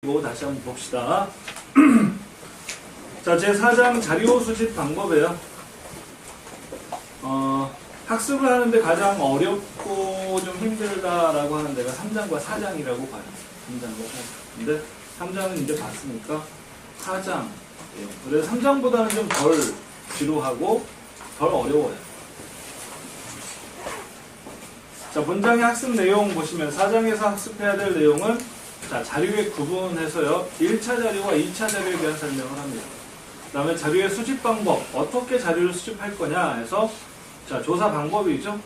다시 한번 봅시다. 자, 제4장 자료 수집 방법이에요. 학습을 하는데 가장 어렵고 좀 힘들다라고 하는 데가 3장과 4장이라고 봐요. 3장과 4장. 근데 3장은 이제 봤으니까 4장. 그래서 3장보다는 좀 덜 지루하고 덜 어려워요. 자, 본장의 학습 내용 보시면 4장에서 학습해야 될 내용은 자, 자료에 구분해서요. 1차 자료와 2차 자료에 대한 설명을 합니다. 그 다음에 자료의 수집 방법, 어떻게 자료를 수집할 거냐 해서 자, 조사 방법이죠.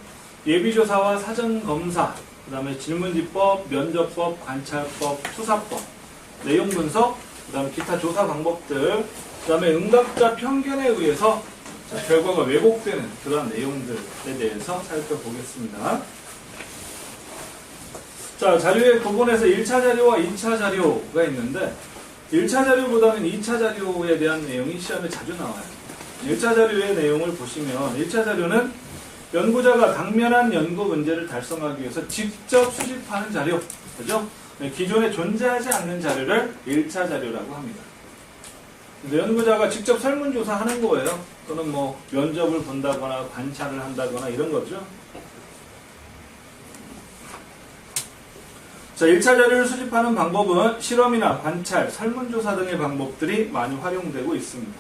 예비조사와 사전검사, 그 다음에 질문지법, 면접법, 관찰법, 수사법, 내용 분석, 그 다음에 기타 조사 방법들, 그 다음에 응답자 편견에 의해서 자, 결과가 왜곡되는 그러한 내용들에 대해서 살펴보겠습니다. 자, 자료의 구분에서 1차 자료와 2차 자료가 있는데 1차 자료보다는 2차 자료에 대한 내용이 시험에 자주 나와요. 1차 자료의 내용을 보시면 1차 자료는 연구자가 당면한 연구 문제를 달성하기 위해서 직접 수집하는 자료, 그죠? 기존에 존재하지 않는 자료를 1차 자료라고 합니다. 연구자가 직접 설문조사하는 거예요. 또는 뭐 면접을 본다거나 관찰을 한다거나 이런 거죠. 자, 1차 자료를 수집하는 방법은 실험이나 관찰, 설문조사 등의 방법들이 많이 활용되고 있습니다.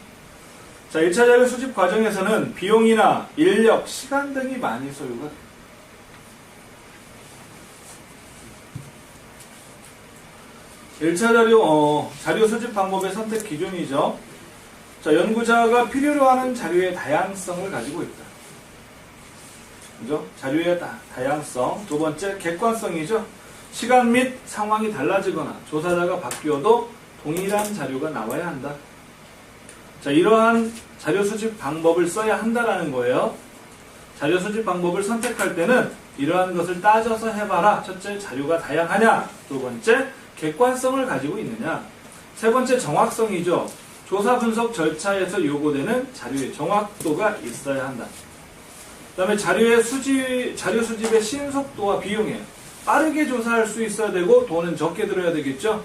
자, 1차 자료 수집 과정에서는 비용이나 인력, 시간 등이 많이 소요가 돼요. 1차 자료 수집 방법의 선택 기준이죠. 자, 연구자가 필요로 하는 자료의 다양성을 가지고 있다. 그죠? 자료의 다양성. 두 번째, 객관성이죠. 시간 및 상황이 달라지거나 조사자가 바뀌어도 동일한 자료가 나와야 한다. 자, 이러한 자료 수집 방법을 써야 한다라는 거예요. 자료 수집 방법을 선택할 때는 이러한 것을 따져서 해봐라. 첫째, 자료가 다양하냐. 두 번째, 객관성을 가지고 있느냐. 세 번째, 정확성이죠. 조사 분석 절차에서 요구되는 자료의 정확도가 있어야 한다. 그 다음에 자료 수집의 신속도와 비용이에요. 빠르게 조사할 수 있어야 되고 돈은 적게 들어야 되겠죠.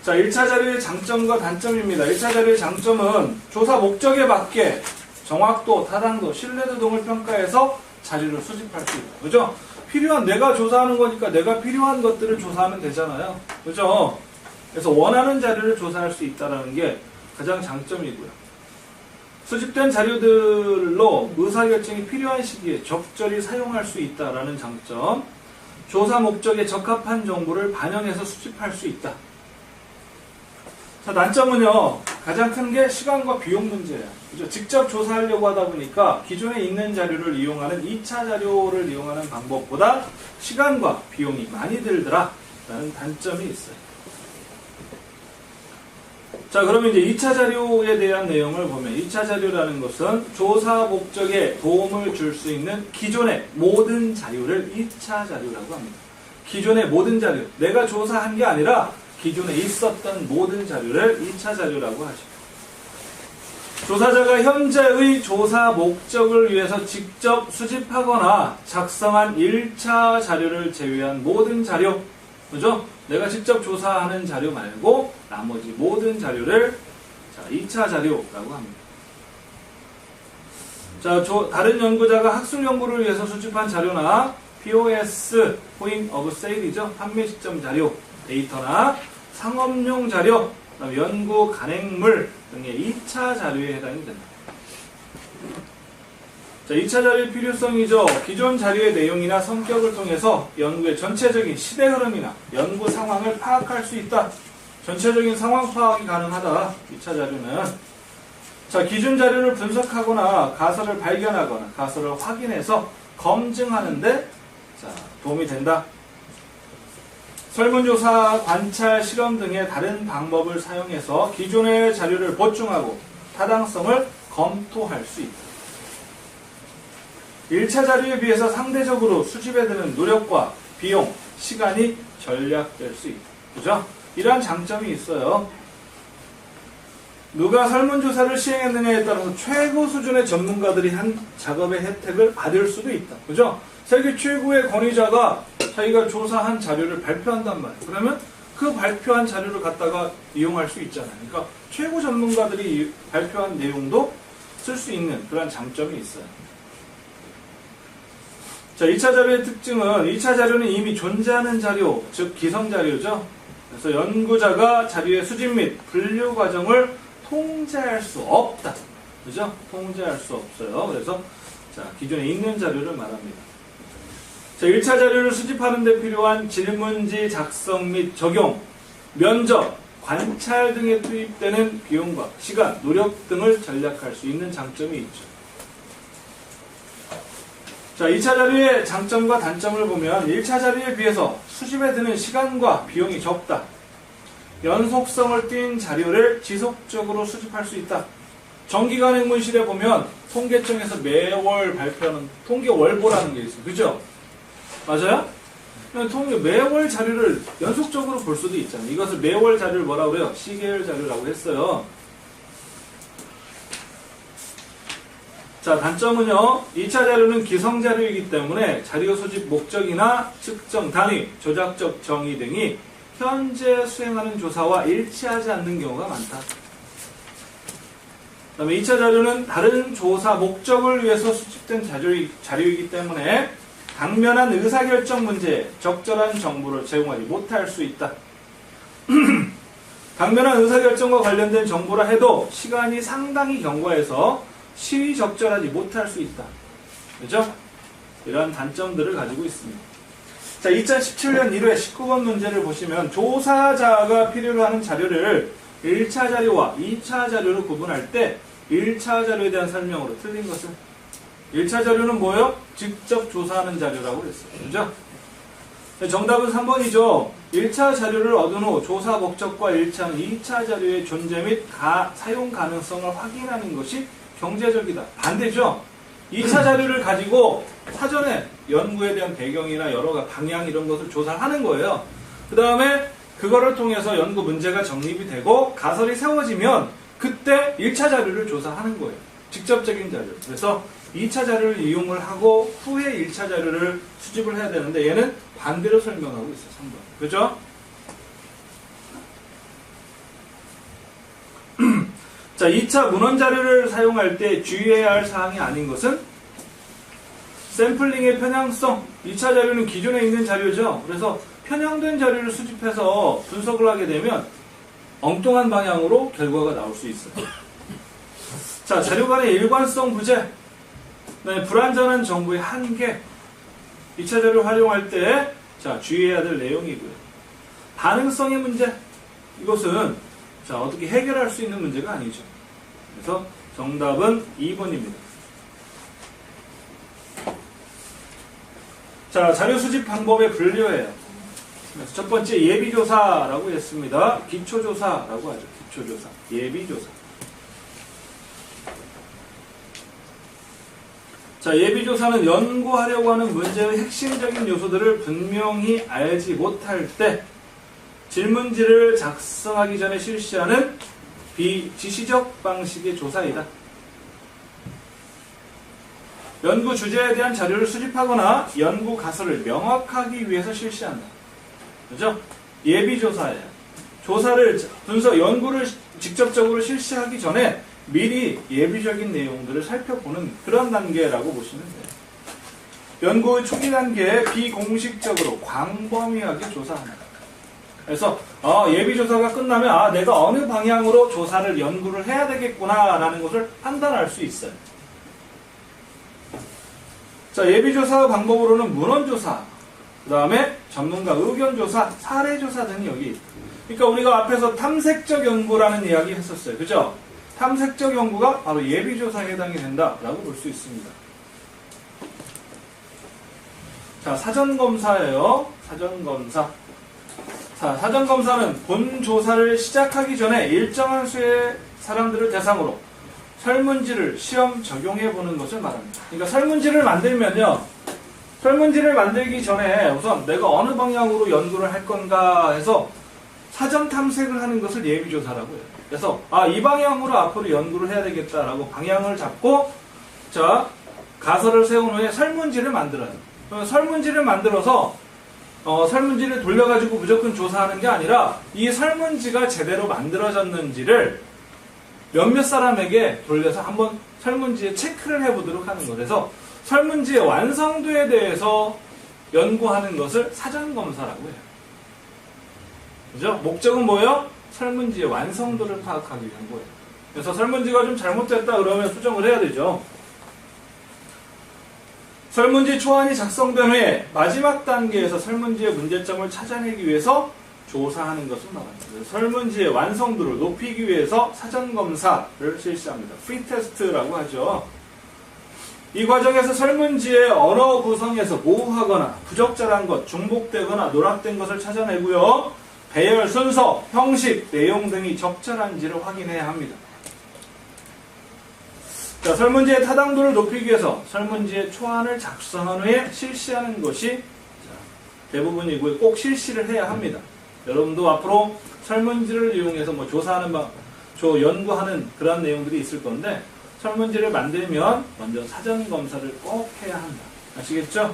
자, 1차 자료의 장점과 단점입니다. 1차 자료의 장점은 조사 목적에 맞게 정확도, 타당도, 신뢰도 등을 평가해서 자료를 수집할 수 있다. 그죠? 내가 조사하는 거니까 내가 필요한 것들을 조사하면 되잖아요. 그죠? 그래서 원하는 자료를 조사할 수 있다는 게 가장 장점이고요. 수집된 자료들로 의사결정이 필요한 시기에 적절히 사용할 수 있다라는 장점. 조사 목적에 적합한 정보를 반영해서 수집할 수 있다. 자, 단점은요. 가장 큰 게 시간과 비용 문제예요. 그죠? 직접 조사하려고 하다 보니까 기존에 있는 자료를 이용하는 2차 자료를 이용하는 방법보다 시간과 비용이 많이 들더라라는 단점이 있어요. 자, 그러면 이제 2차 자료에 대한 내용을 보면 2차 자료라는 것은 조사 목적에 도움을 줄 수 있는 기존의 모든 자료를 2차 자료라고 합니다. 기존의 모든 자료, 내가 조사한 게 아니라 기존에 있었던 모든 자료를 2차 자료라고 하죠. 조사자가 현재의 조사 목적을 위해서 직접 수집하거나 작성한 1차 자료를 제외한 모든 자료, 그죠? 내가 직접 조사하는 자료 말고 나머지 모든 자료를 2차 자료라고 합니다. 자, 다른 연구자가 학술 연구를 위해서 수집한 자료나 POS, Point of Sale이죠. 판매 시점 자료, 데이터나 상업용 자료, 연구 간행물 등의 2차 자료에 해당이 된다. 자, 2차 자료의 필요성이죠. 기존 자료의 내용이나 성격을 통해서 연구의 전체적인 시대 흐름이나 연구 상황을 파악할 수 있다. 전체적인 상황 파악이 가능하다. 2차 자료는. 자, 기존 자료를 분석하거나 가설을 발견하거나 가설을 확인해서 검증하는데 도움이 된다. 설문조사, 관찰, 실험 등의 다른 방법을 사용해서 기존의 자료를 보충하고 타당성을 검토할 수 있다. 1차 자료에 비해서 상대적으로 수집에 드는 노력과 비용, 시간이 절약될 수 있다. 그죠? 이러한 장점이 있어요. 누가 설문조사를 시행했느냐에 따라서 최고 수준의 전문가들이 한 작업의 혜택을 받을 수도 있다. 그죠? 세계 최고의 권위자가 자기가 조사한 자료를 발표한단 말이에요. 그러면 그 발표한 자료를 갖다가 이용할 수 있잖아요. 그러니까 최고 전문가들이 발표한 내용도 쓸 수 있는 그런 장점이 있어요. 자, 2차 자료의 특징은 2차 자료는 이미 존재하는 자료, 즉 기성 자료죠. 그래서 연구자가 자료의 수집 및 분류 과정을 통제할 수 없다. 그죠? 통제할 수 없어요. 그래서 자, 기존에 있는 자료를 말합니다. 자, 1차 자료를 수집하는 데 필요한 질문지 작성 및 적용, 면접, 관찰 등에 투입되는 비용과 시간, 노력 등을 절약할 수 있는 장점이 있죠. 자, 2차 자료의 장점과 단점을 보면 1차 자료에 비해서 수집에 드는 시간과 비용이 적다. 연속성을 띈 자료를 지속적으로 수집할 수 있다. 정기관 행문실에 보면 통계청에서 매월 발표하는 통계월보라는 게 있어요. 그죠? 맞아요? 매월 자료를 연속적으로 볼 수도 있잖아요. 이것을 매월 자료를 뭐라고 그래요? 시계열 자료라고 했어요. 자, 단점은요. 2차 자료는 기성 자료이기 때문에 자료 소집 목적이나 측정 단위, 조작적 정의 등이 현재 수행하는 조사와 일치하지 않는 경우가 많다. 그 다음에 2차 자료는 다른 조사 목적을 위해서 수집된 자료이기 때문에 당면한 의사결정 문제에 적절한 정보를 제공하지 못할 수 있다. 당면한 의사결정과 관련된 정보라 해도 시간이 상당히 경과해서 시의적절하지 못할 수 있다. 그죠? 이러한 단점들을 가지고 있습니다. 자, 2017년 1회 19번 문제를 보시면 조사자가 필요로 하는 자료를 1차 자료와 2차 자료로 구분할 때 1차 자료에 대한 설명으로 틀린 것은 1차 자료는 뭐예요? 직접 조사하는 자료라고 그랬어요. 그죠? 정답은 3번이죠. 1차 자료를 얻은 후 조사 목적과 일치하는 2차 자료의 존재 및 사용 가능성을 확인하는 것이 경제적이다. 반대죠. 2차 자료를 가지고 사전에 연구에 대한 배경이나 여러 방향 이런 것을 조사하는 거예요. 그 다음에 그거를 통해서 연구 문제가 정립이 되고 가설이 세워지면 그때 1차 자료를 조사하는 거예요. 직접적인 자료. 그래서 2차 자료를 이용을 하고 후에 1차 자료를 수집을 해야 되는데 얘는 반대로 설명하고 있어요. 3번. 그죠? 자, 2차 문헌 자료를 사용할 때 주의해야 할 사항이 아닌 것은 샘플링의 편향성. 2차 자료는 기존에 있는 자료죠. 그래서 편향된 자료를 수집해서 분석을 하게 되면 엉뚱한 방향으로 결과가 나올 수 있어요. 자, 자료 간의 일관성 부재. 불완전한 정보의 한계. 2차 자료를 활용할 때 자, 주의해야 될 내용이고요. 반응성의 문제. 이것은 자, 어떻게 해결할 수 있는 문제가 아니죠. 그래서 정답은 2번입니다. 자, 자료 수집 방법의 분류예요. 그래서 첫 번째 예비조사라고 했습니다. 기초조사라고 하죠. 기초조사, 예비조사. 자, 예비조사는 연구하려고 하는 문제의 핵심적인 요소들을 분명히 알지 못할 때 질문지를 작성하기 전에 실시하는 비지시적 방식의 조사이다. 연구 주제에 대한 자료를 수집하거나 연구 가설을 명확하기 위해서 실시한다. 그죠? 예비조사예요. 조사를, 연구를 직접적으로 실시하기 전에 미리 예비적인 내용들을 살펴보는 그런 단계라고 보시면 돼요. 연구의 초기 단계에 비공식적으로 광범위하게 조사합니다. 그래서 예비조사가 끝나면 내가 어느 방향으로 조사를 연구를 해야 되겠구나 라는 것을 판단할 수 있어요. 자, 예비조사 방법으로는 문헌조사, 그 다음에 전문가 의견조사, 사례조사 등이 여기 있다. 그러니까 우리가 앞에서 탐색적 연구라는 이야기 했었어요. 그죠? 탐색적 연구가 바로 예비조사에 해당이 된다라고 볼 수 있습니다. 자, 사전검사예요. 사전검사. 자, 사전검사는 본 조사를 시작하기 전에 일정한 수의 사람들을 대상으로 설문지를 시험 적용해 보는 것을 말합니다. 그러니까 설문지를 만들면요. 설문지를 만들기 전에 우선 내가 어느 방향으로 연구를 할 건가 해서 사전 탐색을 하는 것을 예비조사라고 해요. 그래서 이 방향으로 앞으로 연구를 해야 되겠다라고 방향을 잡고 자, 가설을 세운 후에 설문지를 만들어요. 설문지를 만들어서 설문지를 돌려가지고 무조건 조사하는 게 아니라 이 설문지가 제대로 만들어졌는지를 몇몇 사람에게 돌려서 한번 설문지에 체크를 해보도록 하는 거. 그래서 설문지의 완성도에 대해서 연구하는 것을 사전검사라고 해요. 그죠? 목적은 뭐예요? 설문지의 완성도를 파악하기 위한 거예요. 그래서 설문지가 좀 잘못됐다 그러면 수정을 해야 되죠. 설문지 초안이 작성된 후에 마지막 단계에서 설문지의 문제점을 찾아내기 위해서 조사하는 것을 말합니다. 설문지의 완성도를 높이기 위해서 사전검사를 실시합니다. 프리테스트라고 하죠. 이 과정에서 설문지의 언어 구성에서 모호하거나 부적절한 것, 중복되거나 누락된 것을 찾아내고요. 배열 순서, 형식, 내용 등이 적절한지를 확인해야 합니다. 자, 설문지의 타당도를 높이기 위해서 설문지의 초안을 작성한 후에 실시하는 것이 대부분이고요. 꼭 실시를 해야 합니다. 여러분도 앞으로 설문지를 이용해서 뭐 조사하는 연구하는 그런 내용들이 있을 건데 설문지를 만들면 먼저 사전 검사를 꼭 해야 한다. 아시겠죠?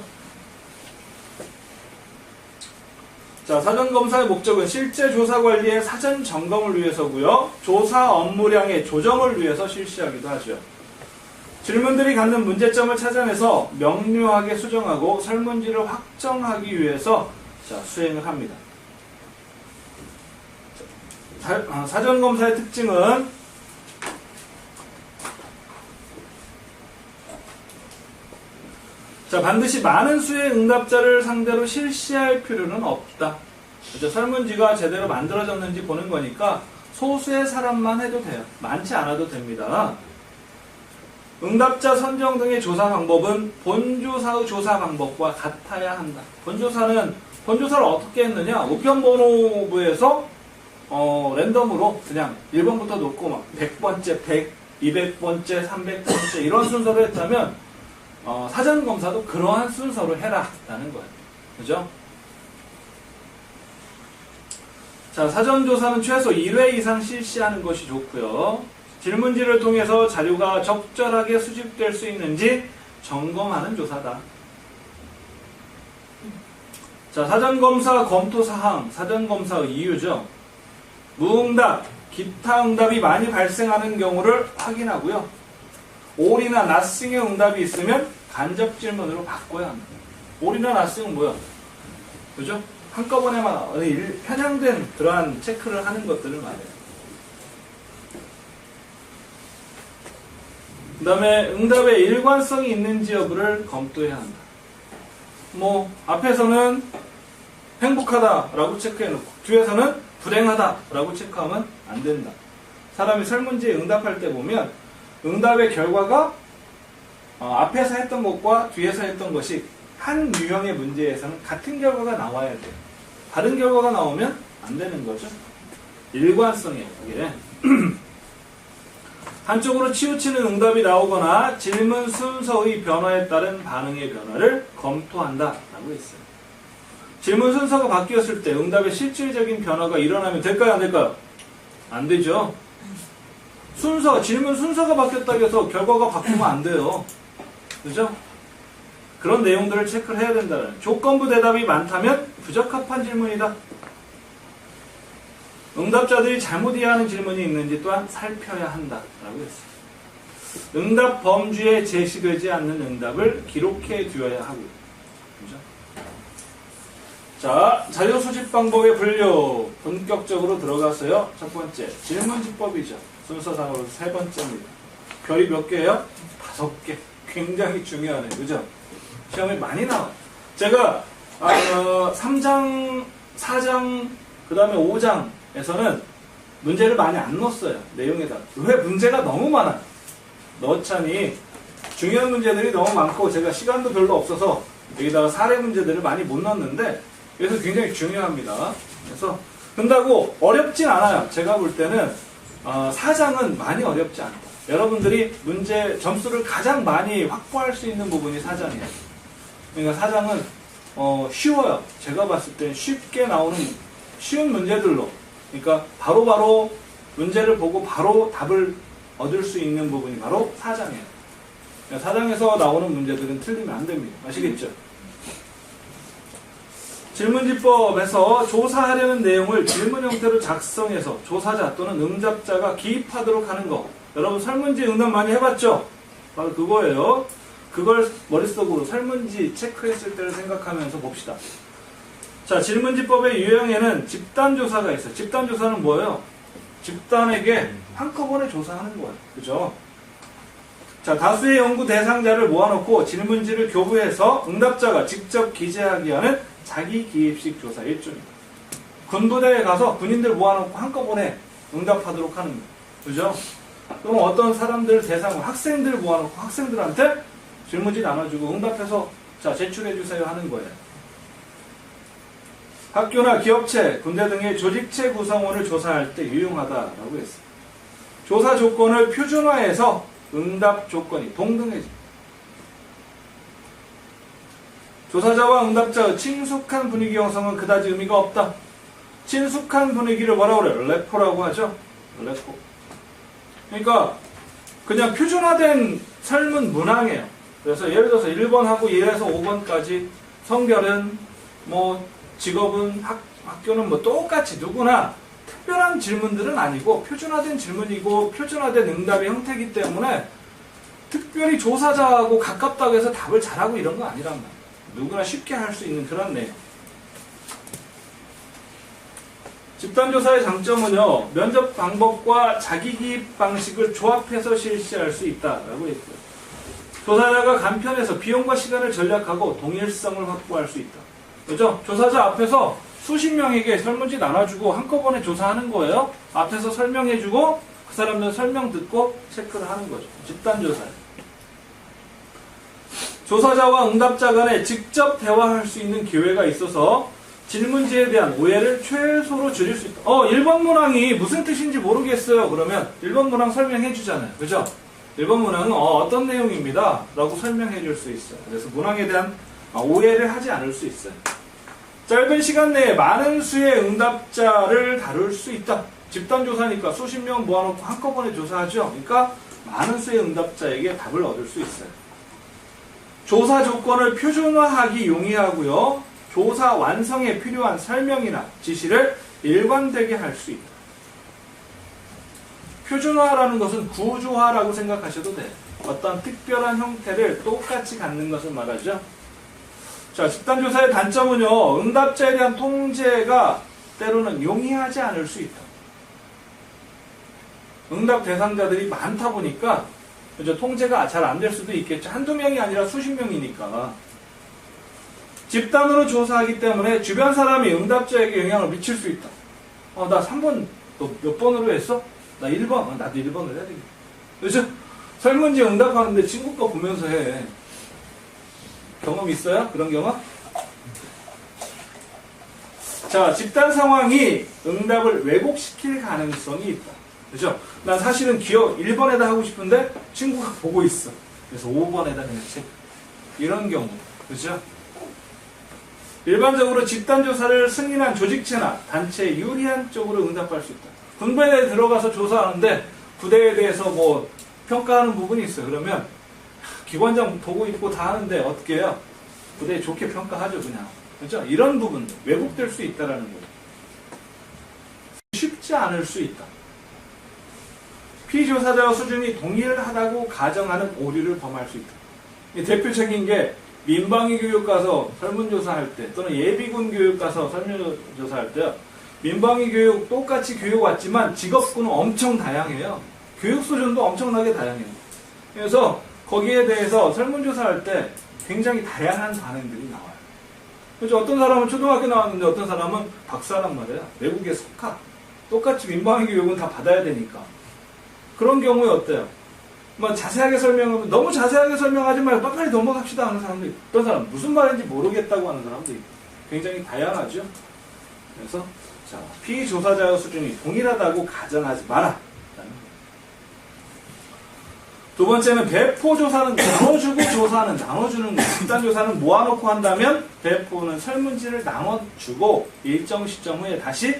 자, 사전 검사의 목적은 실제 조사 관리의 사전 점검을 위해서고요. 조사 업무량의 조정을 위해서 실시하기도 하죠. 질문들이 갖는 문제점을 찾아내서 명료하게 수정하고 설문지를 확정하기 위해서 수행을 합니다. 사전검사의 특징은 반드시 많은 수의 응답자를 상대로 실시할 필요는 없다. 그렇죠? 설문지가 제대로 만들어졌는지 보는 거니까 소수의 사람만 해도 돼요. 많지 않아도 됩니다. 응답자 선정 등의 조사 방법은 본조사의 조사 방법과 같아야 한다. 본조사를 어떻게 했느냐? 우편번호부에서 랜덤으로 그냥 1번부터 놓고 막 100번째, 200번째, 300번째 이런 순서로 했다면 사전검사도 그러한 순서로 해라라는 거예요. 그죠? 자, 사전조사는 최소 1회 이상 실시하는 것이 좋고요. 질문지를 통해서 자료가 적절하게 수집될 수 있는지 점검하는 조사다. 자, 사전검사 검토사항, 사전검사의 이유죠. 무응답, 기타 응답이 많이 발생하는 경우를 확인하고요. 올이나 낫싱의 응답이 있으면 간접 질문으로 바꿔야 합니다. 올이나 낫싱은 뭐야? 그죠? 한꺼번에만 편향된 그러한 체크를 하는 것들을 말해요. 그 다음에 응답에 일관성이 있는지 여부를 검토해야 한다. 앞에서는 행복하다라고 체크해놓고 뒤에서는 불행하다라고 체크하면 안 된다. 사람이 설문지에 응답할 때 보면 응답의 결과가 앞에서 했던 것과 뒤에서 했던 것이 한 유형의 문제에서는 같은 결과가 나와야 돼요. 다른 결과가 나오면 안 되는 거죠. 일관성이에요. 이게. 한쪽으로 치우치는 응답이 나오거나 질문 순서의 변화에 따른 반응의 변화를 검토한다라고 했어요. 질문 순서가 바뀌었을 때 응답의 실질적인 변화가 일어나면 될까요? 안 될까요? 안 되죠. 질문 순서가 바뀌었다고 해서 결과가 바뀌면 안 돼요. 그죠? 그런 내용들을 체크를 해야 된다는. 조건부 대답이 많다면 부적합한 질문이다. 응답자들이 잘못 이해하는 질문이 있는지 또한 살펴야 한다라고 했어요. 응답 범주에 제시되지 않는 응답을 기록해 두어야 하고요. 그죠? 자, 자료 수집 방법의 분류 본격적으로 들어가서요. 첫 번째, 질문지법이죠. 순서상으로 세 번째입니다. 별이 몇 개예요? 5개. 굉장히 중요하네요. 그죠? 시험에 많이 나와요. 제가 3장, 4장, 그 다음에 5장에서는 문제를 많이 안 넣었어요. 내용에다. 왜 문제가 너무 많아요. 넣자니 중요한 문제들이 너무 많고 제가 시간도 별로 없어서 여기다가 사례 문제들을 많이 못 넣었는데 그래서 굉장히 중요합니다. 그래서 근다고 어렵진 않아요. 제가 볼 때는 4장은 많이 어렵지 않다. 여러분들이 문제 점수를 가장 많이 확보할 수 있는 부분이 4장이에요. 그러니까 4장은 쉬워요. 제가 봤을 때 쉽게 나오는 쉬운 문제들로 그러니까 바로바로 문제를 보고 바로 답을 얻을 수 있는 부분이 바로 4장이에요. 4장에서 나오는 문제들은 틀리면 안 됩니다. 아시겠죠? 질문지법에서 조사하려는 내용을 질문 형태로 작성해서 조사자 또는 응답자가 기입하도록 하는 거. 여러분 설문지 응답 많이 해봤죠? 바로 그거예요. 그걸 머릿속으로 설문지 체크했을 때를 생각하면서 봅시다. 자, 질문지법의 유형에는 집단조사가 있어요. 집단조사는 뭐예요? 집단에게 한꺼번에 조사하는 거예요. 그죠? 자, 다수의 연구 대상자를 모아놓고 질문지를 교부해서 응답자가 직접 기재하기 하는 자기 기입식 조사 일종입니다. 군부대에 가서 군인들 모아놓고 한꺼번에 응답하도록 하는 거예요. 그죠? 그럼 어떤 사람들 대상으로 학생들 모아놓고 학생들한테 질문지 나눠주고 응답해서 자, 제출해주세요 하는 거예요. 학교나 기업체, 군대 등의 조직체 구성원을 조사할 때 유용하다라고 했어요. 조사 조건을 표준화해서 응답 조건이 동등해집니다. 조사자와 응답자의 친숙한 분위기 형성은 그다지 의미가 없다. 친숙한 분위기를 뭐라고 그래요? 레포라고 하죠. 레포. 그러니까 그냥 표준화된 설문 문항이에요. 그래서 예를 들어서 1번하고 1에서 5번까지 성별은 뭐 직업은 학교는 뭐 똑같이 누구나 특별한 질문들은 아니고 표준화된 질문이고 표준화된 응답의 형태이기 때문에 특별히 조사자하고 가깝다고 해서 답을 잘하고 이런 거 아니란 말이에요. 누구나 쉽게 할 수 있는 그런 내용. 집단조사의 장점은요, 면접 방법과 자기 기입 방식을 조합해서 실시할 수 있다라고 했고요. 조사자가 간편해서 비용과 시간을 절약하고 동일성을 확보할 수 있다. 그죠? 조사자 앞에서 수십 명에게 설문지 나눠주고 한꺼번에 조사하는 거예요. 앞에서 설명해주고 그 사람들 설명 듣고 체크를 하는 거죠. 집단조사예요. 조사자와 응답자 간에 직접 대화할 수 있는 기회가 있어서 질문지에 대한 오해를 최소로 줄일 수 있다. 1번 문항이 무슨 뜻인지 모르겠어요. 그러면 1번 문항 설명해 주잖아요. 그죠? 1번 문항은 어떤 내용입니다. 라고 설명해 줄 수 있어요. 그래서 문항에 대한 오해를 하지 않을 수 있어요. 짧은 시간 내에 많은 수의 응답자를 다룰 수 있다. 집단조사니까 수십 명 모아놓고 한꺼번에 조사하죠. 그러니까 많은 수의 응답자에게 답을 얻을 수 있어요. 조사 조건을 표준화하기 용이하고요. 조사 완성에 필요한 설명이나 지시를 일관되게 할 수 있다. 표준화라는 것은 구조화라고 생각하셔도 돼요. 어떤 특별한 형태를 똑같이 갖는 것을 말하죠. 자, 집단조사의 단점은요, 응답자에 대한 통제가 때로는 용이하지 않을 수 있다. 응답 대상자들이 많다 보니까 그죠? 통제가 잘 안 될 수도 있겠죠. 한두 명이 아니라 수십 명이니까. 집단으로 조사하기 때문에 주변 사람이 응답자에게 영향을 미칠 수 있다. 나 3번, 너 몇 번으로 했어? 나 1번. 나도 1번을 해야 되겠다. 그죠? 설문지 응답하는데 친구 거 보면서 해. 경험 있어요? 그런 경험? 자, 집단 상황이 응답을 왜곡시킬 가능성이 있다. 그죠? 난 사실은 기억 1번에다 하고 싶은데 친구가 보고 있어. 그래서 5번에다 그냥 체크. 이런 경우. 그죠? 일반적으로 집단조사를 승인한 조직체나 단체에 유리한 쪽으로 응답할 수 있다. 군부대에 들어가서 조사하는데 부대에 대해서 뭐 평가하는 부분이 있어요. 그러면 기관장 보고 있고 다 하는데 어떻게 해요? 부대에 좋게 평가하죠, 그냥. 그죠? 이런 부분 왜곡될 수 있다라는 거죠. 쉽지 않을 수 있다. 피조사자와 수준이 동일하다고 가정하는 오류를 범할 수 있다. 대표적인 게 민방위 교육 가서 설문조사할 때 또는 예비군 교육 가서 설문조사할 때요. 민방위 교육 똑같이 교육 왔지만 직업군은 엄청 다양해요. 교육 수준도 엄청나게 다양해요. 그래서 거기에 대해서 설문조사할 때 굉장히 다양한 반응들이 나와요. 그래서 어떤 사람은 초등학교 나왔는데 어떤 사람은 박사란 말이에요. 외국에 석학. 똑같이 민방위 교육은 다 받아야 되니까. 그런 경우에 어때요? 뭐 자세하게 설명하면 너무 자세하게 설명하지 말고 빨리 넘어갑시다 하는 사람도 있고 어떤 사람 무슨 말인지 모르겠다고 하는 사람도 있고 굉장히 다양하죠. 그래서 자, 피조사자의 수준이 동일하다고 가정하지 마라. 두 번째는 배포조사는 나눠주고 조사는 나눠주는 거예요. 집단조사는 모아놓고 한다면 배포는 설문지를 나눠주고 일정 시점 후에 다시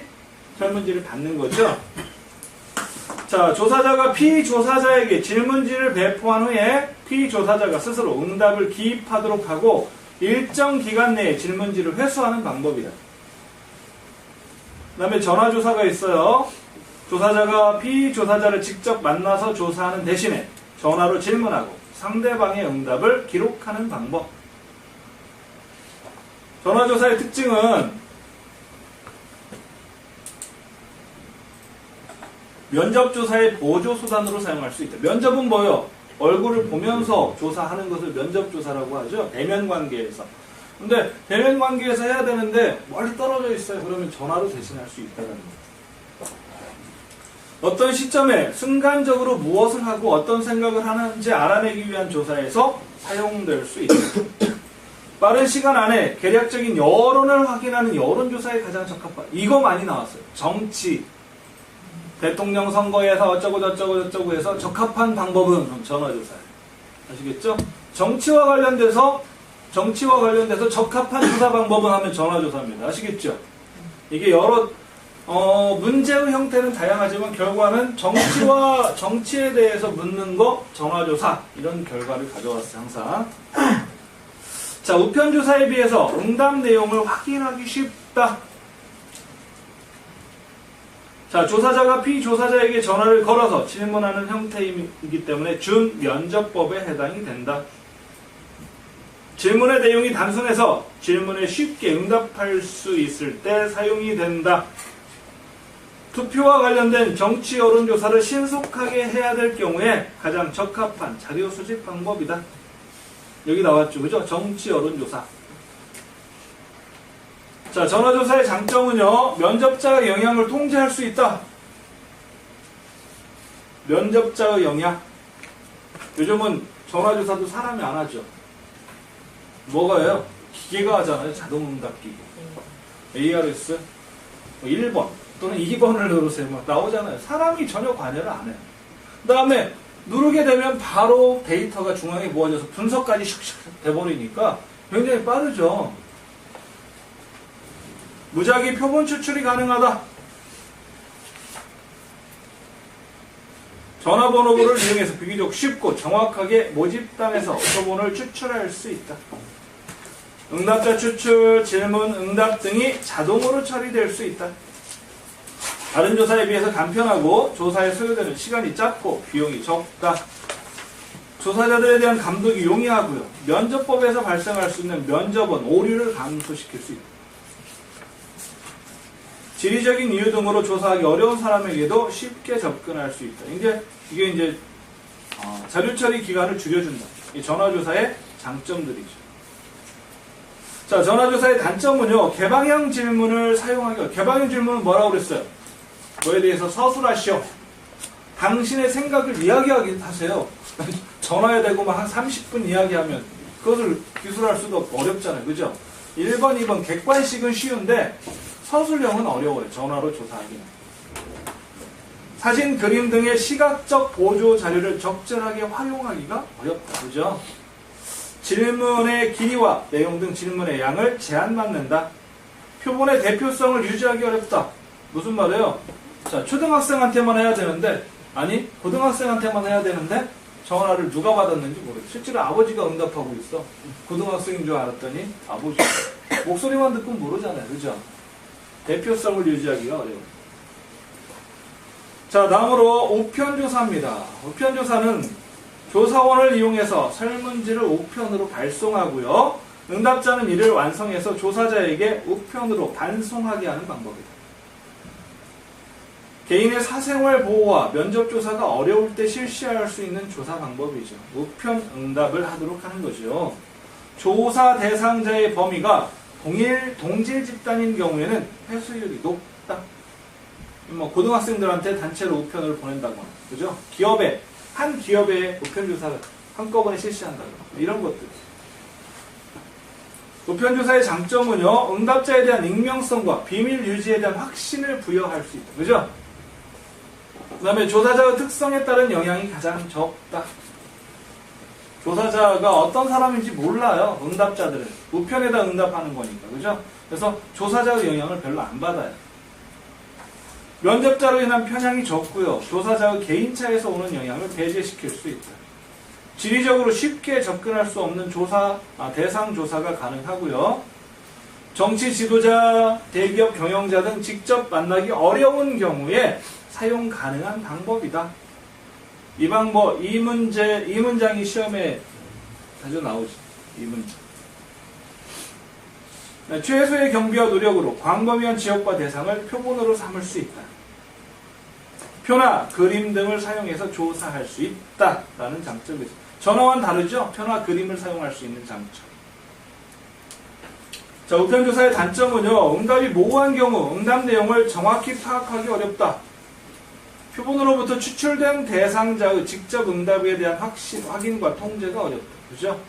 설문지를 받는 거죠. 자, 조사자가 피조사자에게 질문지를 배포한 후에 피조사자가 스스로 응답을 기입하도록 하고 일정 기간 내에 질문지를 회수하는 방법이다. 그 다음에 전화조사가 있어요. 조사자가 피조사자를 직접 만나서 조사하는 대신에 전화로 질문하고 상대방의 응답을 기록하는 방법. 전화조사의 특징은 면접조사의 보조수단으로 사용할 수 있다. 면접은 뭐요? 얼굴을 보면서 조사하는 것을 면접조사라고 하죠. 대면관계에서. 근데 대면관계에서 해야 되는데 멀리 떨어져 있어요. 그러면 전화로 대신할 수 있다는 거예요. 어떤 시점에 순간적으로 무엇을 하고 어떤 생각을 하는지 알아내기 위한 조사에서 사용될 수 있다. 빠른 시간 안에 개략적인 여론을 확인하는 여론조사에 가장 적합한. 이거 많이 나왔어요. 정치, 대통령 선거에서 어쩌고 저쩌고 해서 적합한 방법은 전화조사예요. 아시겠죠? 정치와 관련돼서 적합한 조사 방법은 하면 전화조사입니다. 아시겠죠? 이게 여러 문제의 형태는 다양하지만 결과는 정치에 대해서 묻는 거 전화조사 이런 결과를 가져왔어요. 항상. 자, 우편조사에 비해서 응답 내용을 확인하기 쉽다. 자, 조사자가 피조사자에게 전화를 걸어서 질문하는 형태이기 때문에 준면접법에 해당이 된다. 질문의 내용이 단순해서 질문에 쉽게 응답할 수 있을 때 사용이 된다. 투표와 관련된 정치 여론조사를 신속하게 해야 될 경우에 가장 적합한 자료 수집 방법이다. 여기 나왔죠, 그죠? 정치 여론조사. 자, 전화조사의 장점은요, 면접자의 영향을 통제할 수 있다. 면접자의 영향. 요즘은 전화조사도 사람이 안 하죠. 뭐가요? 기계가 하잖아요. 자동응답기계. ARS 1번 또는 2번을 누르세요. 막 나오잖아요. 사람이 전혀 관여를 안 해요. 그 다음에 누르게 되면 바로 데이터가 중앙에 모아져서 분석까지 슉슉 돼버리니까 굉장히 빠르죠. 무작위 표본 추출이 가능하다. 전화번호부를 이용해서 비교적 쉽고 정확하게 모집단에서 표본을 추출할 수 있다. 응답자 추출, 질문, 응답 등이 자동으로 처리될 수 있다. 다른 조사에 비해서 간편하고 조사에 소요되는 시간이 짧고 비용이 적다. 조사자들에 대한 감독이 용이하고요. 면접법에서 발생할 수 있는 면접원 오류를 감소시킬 수 있다. 지리적인 이유 등으로 조사하기 어려운 사람에게도 쉽게 접근할 수 있다. 이게 이제 자료 처리 기간을 줄여준다. 이 전화조사의 장점들이죠. 자, 전화조사의 단점은요, 개방형 질문을 사용하기. 개방형 질문은 뭐라고 그랬어요? 뭐에 대해서 서술하시오. 당신의 생각을 이야기하세요. 전화에 대고 막 한 30분 이야기하면 그것을 기술할 수도 없고 어렵잖아요. 그죠? 1번, 2번 객관식은 쉬운데 서술형은 어려워요. 전화로 조사하기는. 사진, 그림 등의 시각적 보조 자료를 적절하게 활용하기가 어렵다. 그죠? 질문의 길이와 내용 등 질문의 양을 제한받는다. 표본의 대표성을 유지하기 어렵다. 무슨 말이에요? 자, 초등학생한테만 해야 되는데, 아니, 고등학생한테만 해야 되는데, 전화를 누가 받았는지 모르겠어. 실제로 아버지가 응답하고 있어. 고등학생인 줄 알았더니 아버지. 목소리만 듣고 모르잖아요. 그죠? 대표성을 유지하기가 어려워요. 자, 다음으로 우편조사입니다. 우편조사는 조사원을 이용해서 설문지를 우편으로 발송하고요. 응답자는 이를 완성해서 조사자에게 우편으로 반송하게 하는 방법이다. 개인의 사생활 보호와 면접조사가 어려울 때 실시할 수 있는 조사 방법이죠. 우편 응답을 하도록 하는 거죠. 조사 대상자의 범위가 동질 집단인 경우에는 회수율이 높다. 뭐 고등학생들한테 단체로 우편을 보낸다거나, 그죠? 한 기업의 우편조사를 한꺼번에 실시한다거나 이런 것들. 우편조사의 장점은요, 응답자에 대한 익명성과 비밀 유지에 대한 확신을 부여할 수 있다. 그죠? 그 다음에 조사자의 특성에 따른 영향이 가장 적다. 조사자가 어떤 사람인지 몰라요. 응답자들은. 우편에다 응답하는 거니까. 그죠? 그래서 조사자의 영향을 별로 안 받아요. 면접자로 인한 편향이 적고요. 조사자의 개인차에서 오는 영향을 배제시킬 수 있다. 지리적으로 쉽게 접근할 수 없는 대상 조사가 가능하고요. 정치 지도자, 대기업 경영자 등 직접 만나기 어려운 경우에 사용 가능한 방법이다. 이 방법, 이 문장이 시험에 자주 나오죠. 이 문장. 최소의 경비와 노력으로 광범위한 지역과 대상을 표본으로 삼을 수 있다. 표나 그림 등을 사용해서 조사할 수 있다라는 장점이 있습니다. 전어와는 다르죠? 표나 그림을 사용할 수 있는 장점. 자, 우편조사의 단점은요, 응답이 모호한 경우 응답 내용을 정확히 파악하기 어렵다. 표본으로부터 추출된 대상자의 직접 응답에 대한 확인과 통제가 어렵다. 그죠?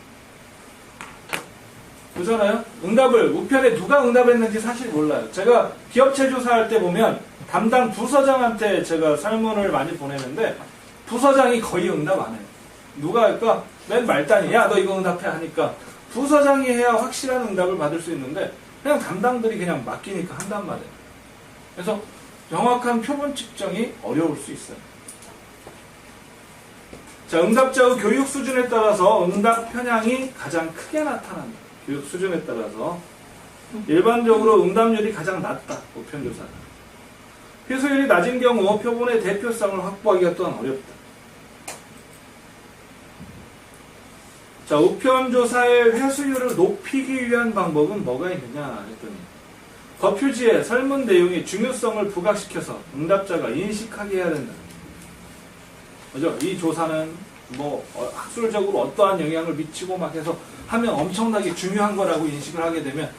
그잖아요? 우편에 누가 응답했는지 사실 몰라요. 제가 기업체 조사할 때 보면 담당 부서장한테 제가 설문을 많이 보내는데 부서장이 거의 응답 안 해요. 누가 할까? 맨 말단이, 야, 너 이거 응답해 하니까 부서장이 해야 확실한 응답을 받을 수 있는데 그냥 담당들이 그냥 맡기니까 한단 말이에요. 그래서 정확한 표본 측정이 어려울 수 있어요. 자, 응답자의 교육 수준에 따라서 응답 편향이 가장 크게 나타난다. 교육 수준에 따라서 일반적으로 응답률이 가장 낮다. 우편조사는. 회수율이 낮은 경우 표본의 대표성을 확보하기가 또한 어렵다. 자, 우편조사의 회수율을 높이기 위한 방법은 뭐가 있느냐 했더니 거표지에 설문 내용의 중요성을 부각시켜서 응답자가 인식하게 해야 된다. 그죠? 이 조사는 학술적으로 어떠한 영향을 미치고 막 해서 하면 엄청나게 중요한 거라고 인식을 하게 되면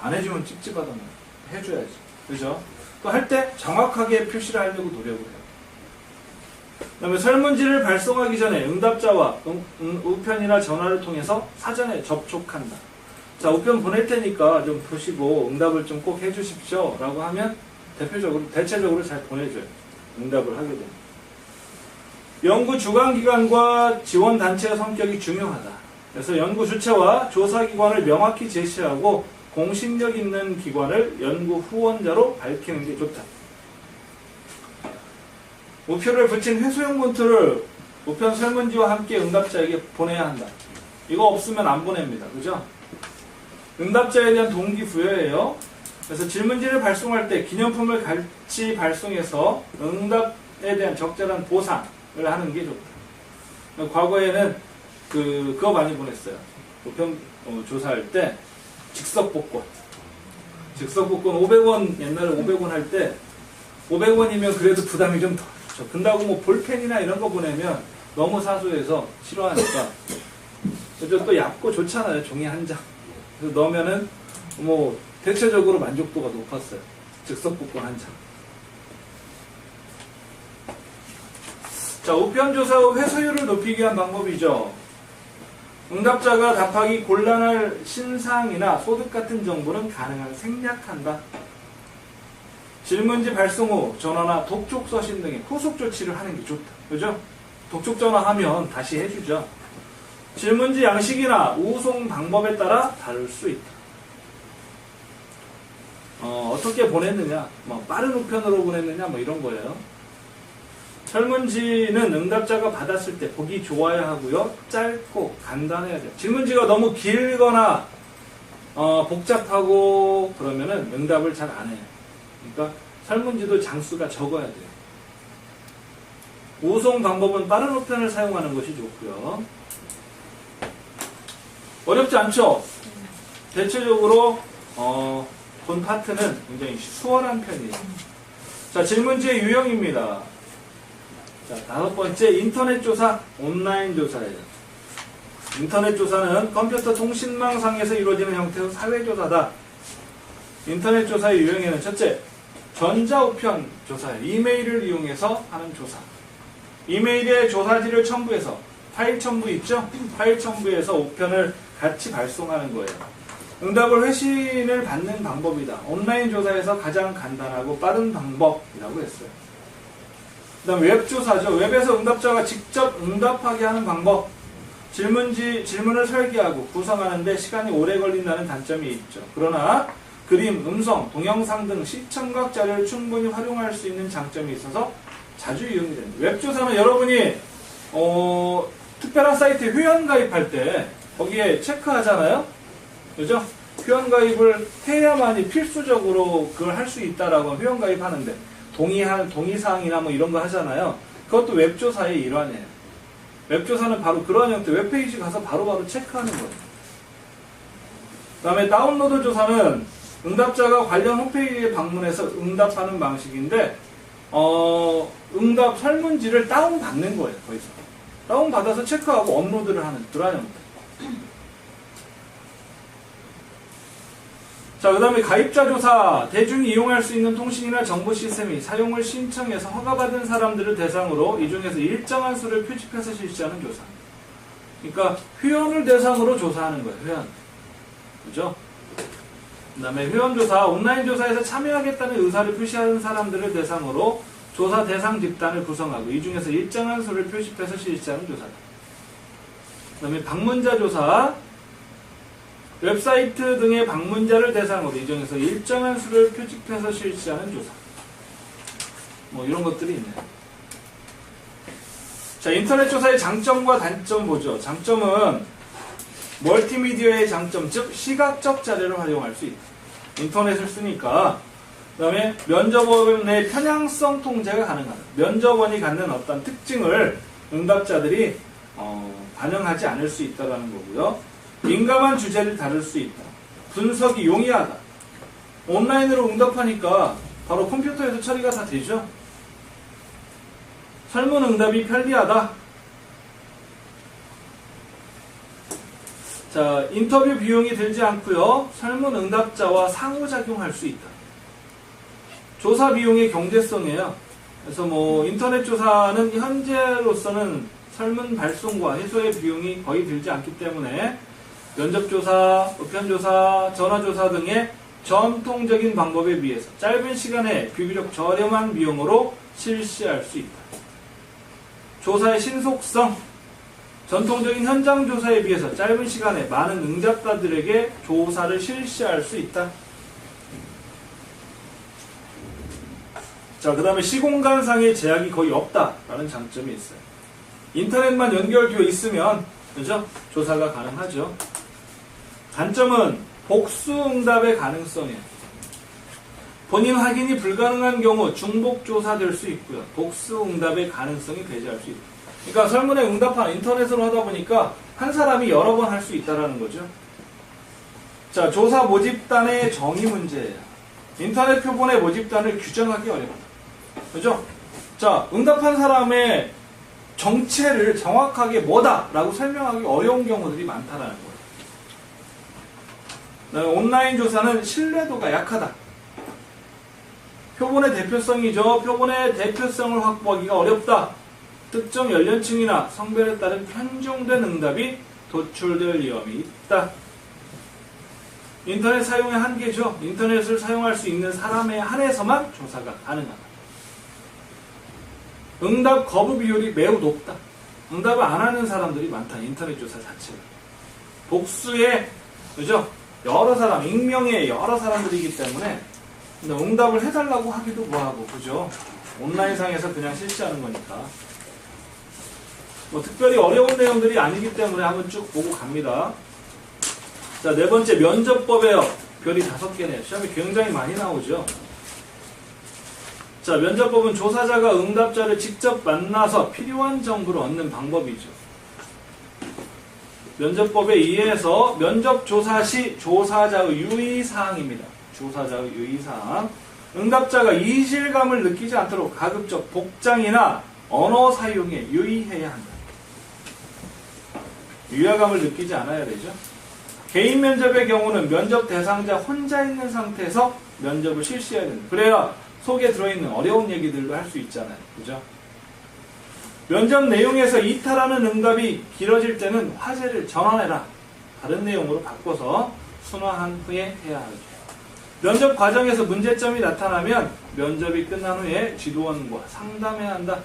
안 해주면 찝찝하단 말이야. 해줘야지. 그죠? 또 할 때 정확하게 표시를 하려고 노력을 해요. 그 다음에 설문지를 발송하기 전에 응답자와 우편이나 전화를 통해서 사전에 접촉한다. 자, 우편 보낼 테니까 좀 보시고 응답을 좀 꼭 해주십시오 라고 하면 대체적으로 잘 보내줘요. 응답을 하게 됩니다. 연구 주관기관과 지원단체의 성격이 중요하다. 그래서 연구 주체와 조사기관을 명확히 제시하고 공신력 있는 기관을 연구 후원자로 밝히는 게 좋다. 우표를 붙인 회수용 봉투를 우편 설문지와 함께 응답자에게 보내야 한다. 이거 없으면 안 보냅니다. 그죠? 응답자에 대한 동기부여예요. 그래서 질문지를 발송할 때 기념품을 같이 발송해서 응답에 대한 적절한 보상을 하는 게 좋다. 과거에는 그거 많이 보냈어요. 우편 조사할 때 즉석복권 500원, 옛날에 500원 할 때 500원이면 그래도 부담이 좀 덜죠. 근다고 볼펜이나 이런 거 보내면 너무 사소해서 싫어하니까. 그래서 또 얇고 좋잖아요. 종이 한 장. 그래서 넣으면은 대체적으로 만족도가 높았어요. 즉석복권 한 장. 자, 우편조사 회수율을 높이기 위한 방법이죠. 응답자가 답하기 곤란할 신상이나 소득 같은 정보는 가능한 생략한다. 질문지 발송 후 전화나 독촉 서신 등의 후속 조치를 하는 게 좋다. 그죠? 독촉 전화하면 다시 해주죠. 질문지 양식이나 우송 방법에 따라 다를 수 있다. 어떻게 보냈느냐, 빠른 우편으로 보냈느냐, 이런 거예요. 설문지는 응답자가 받았을 때 보기 좋아야 하고요. 짧고 간단해야 돼요. 질문지가 너무 길거나 복잡하고 그러면은 응답을 잘 안 해요. 그러니까 설문지도 장수가 적어야 돼요. 우송 방법은 빠른 우편을 사용하는 것이 좋고요. 어렵지 않죠? 대체적으로 본 파트는 굉장히 수월한 편이에요. 자, 질문지의 유형입니다. 자, 5번째, 인터넷 조사, 온라인 조사예요. 인터넷 조사는 컴퓨터 통신망상에서 이루어지는 형태의 사회조사다. 인터넷 조사의 유형에는 첫째, 전자우편 조사예요. 이메일을 이용해서 하는 조사. 이메일에 조사지를 첨부해서, 파일 첨부 있죠? 파일 첨부해서 우편을 같이 발송하는 거예요. 응답을 회신을 받는 방법이다. 온라인 조사에서 가장 간단하고 빠른 방법이라고 했어요. 그 다음 웹조사죠. 웹에서 응답자가 직접 응답하게 하는 방법. 질문을 설계하고 구성하는데 시간이 오래 걸린다는 단점이 있죠. 그러나 그림, 음성, 동영상 등 시청각 자료를 충분히 활용할 수 있는 장점이 있어서 자주 이용이 됩니다. 웹조사는 여러분이 특별한 사이트에 회원 가입할 때 거기에 체크하잖아요. 그죠? 회원 가입을 해야만이 필수적으로 그걸 할 수 있다라고 회원 가입하는데 동의사항이나 뭐 이런 거 하잖아요. 그것도 웹조사의 일환이에요. 웹조사는 바로 그런 형태, 웹페이지 가서 바로바로 체크하는 거예요. 그 다음에 다운로드 조사는 응답자가 관련 홈페이지에 방문해서 응답하는 방식인데, 응답 설문지를 다운받는 거예요, 거기서. 다운받아서 체크하고 업로드를 하는 그런 형태. 자, 그 다음에 가입자 조사. 대중이 이용할 수 있는 통신이나 정보 시스템이 사용을 신청해서 허가받은 사람들을 대상으로 이 중에서 일정한 수를 표집해서 실시하는 조사. 그러니까 회원을 대상으로 조사하는 거예요, 회원. 그죠? 그 다음에 회원조사, 온라인 조사에서 참여하겠다는 의사를 표시하는 사람들을 대상으로 조사 대상 집단을 구성하고 이 중에서 일정한 수를 표집해서 실시하는 조사다. 그 다음에 방문자 조사, 웹사이트 등의 방문자를 대상으로 이 중에서 일정한 수를 표집해서 실시하는 조사. 뭐 이런 것들이 있네요. 자, 인터넷 조사의 장점과 단점 보죠. 장점은 멀티미디어의 장점, 즉 시각적 자료를 활용할 수 있다. 인터넷을 쓰니까. 그 다음에 면접원의 편향성 통제가 가능하다. 면접원이 갖는 어떤 특징을 응답자들이 반영하지 않을 수 있다는 거고요. 민감한 주제를 다룰 수 있다. 분석이 용이하다. 온라인으로 응답하니까 바로 컴퓨터에서 처리가 다 되죠. 설문 응답이 편리하다. 자, 인터뷰 비용이 들지 않고요. 설문 응답자와 상호작용할 수 있다. 조사 비용의 경제성이에요. 그래서 뭐 인터넷 조사는 현재로서는 설문 발송과 해소의 비용이 거의 들지 않기 때문에 면접조사, 우편조사, 전화조사 등의 전통적인 방법에 비해서 짧은 시간에 비교적 저렴한 비용으로 실시할 수 있다. 조사의 신속성, 전통적인 현장 조사에 비해서 짧은 시간에 많은 응답자들에게 조사를 실시할 수 있다. 자, 그 다음에 시공간상의 제약이 거의 없다라는 장점이 있어요. 인터넷만 연결되어 있으면, 그죠? 조사가 가능하죠. 단점은 복수 응답의 가능성이에요. 본인 확인이 불가능한 경우 중복 조사될 수 있고요. 복수 응답의 가능성이 배제할 수 있다. 그러니까 설문에 응답하는 인터넷으로 하다 보니까 한 사람이 여러 번 할 수 있다는 거죠. 자, 조사 모집단의 정의 문제예요. 인터넷 표본의 모집단을 규정하기 어렵다. 그죠? 자, 응답한 사람의 정체를 정확하게 뭐다라고 설명하기 어려운 경우들이 많다는 거예요. 온라인 조사는 신뢰도가 약하다. 표본의 대표성이죠. 표본의 대표성을 확보하기가 어렵다. 특정 연령층이나 성별에 따른 편중된 응답이 도출될 위험이 있다. 인터넷 사용의 한계죠. 인터넷을 사용할 수 있는 사람에 한해서만 조사가 가능하다. 응답 거부 비율이 매우 높다. 응답을 안 하는 사람들이 많다. 인터넷 조사 자체가. 복수의, 그죠? 여러 사람, 익명의 여러 사람들이기 때문에 응답을 해달라고 하기도 뭐하고, 그죠? 온라인상에서 그냥 실시하는 거니까. 뭐 특별히 어려운 내용들이 아니기 때문에 한번 쭉 보고 갑니다. 자, 네 번째 면접법에요. 별이 5개네요. 시험에 굉장히 많이 나오죠. 자, 면접법은 조사자가 응답자를 직접 만나서 필요한 정보를 얻는 방법이죠. 면접법에 의해서 면접 조사 시 조사자의 유의사항입니다. 조사자의 유의사항. 응답자가 이질감을 느끼지 않도록 가급적 복장이나 언어 사용에 유의해야 한다. 위화감을 느끼지 않아야 되죠. 개인 면접의 경우는 면접 대상자 혼자 있는 상태에서 면접을 실시해야 된다. 그래야 속에 들어있는 어려운 얘기들도 할 수 있잖아요. 그죠? 면접 내용에서 이탈하는 응답이 길어질 때는 화제를 전환해라. 다른 내용으로 바꿔서 순화한 후에 해야 하죠. 면접 과정에서 문제점이 나타나면 면접이 끝난 후에 지도원과 상담해야 한다.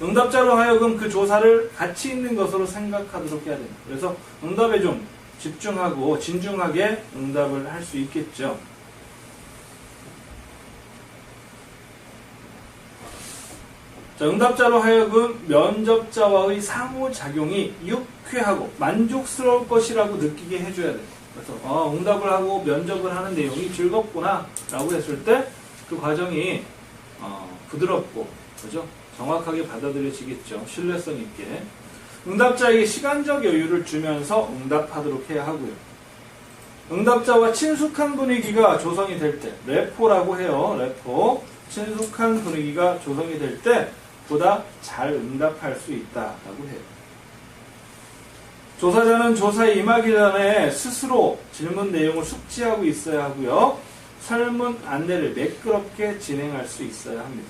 응답자로 하여금 그 조사를 가치 있는 것으로 생각하도록 해야 됩니다. 그래서 응답에 좀 집중하고 진중하게 응답을 할 수 있겠죠. 자, 응답자로 하여금 면접자와의 상호작용이 유쾌하고 만족스러울 것이라고 느끼게 해줘야 돼요. 그래서 응답을 하고 면접을 하는 내용이 즐겁구나 라고 했을 때 그 과정이 부드럽고 그죠? 정확하게 받아들여지겠죠. 신뢰성 있게. 응답자에게 시간적 여유를 주면서 응답하도록 해야 하고요. 응답자와 친숙한 분위기가 조성이 될 때, 레포라고 해요. 레포. 친숙한 분위기가 조성이 될 때 보다 잘 응답할 수 있다라고 해요. 조사자는 조사에 임하기 전에 스스로 질문 내용을 숙지하고 있어야 하고요. 설문 안내를 매끄럽게 진행할 수 있어야 합니다.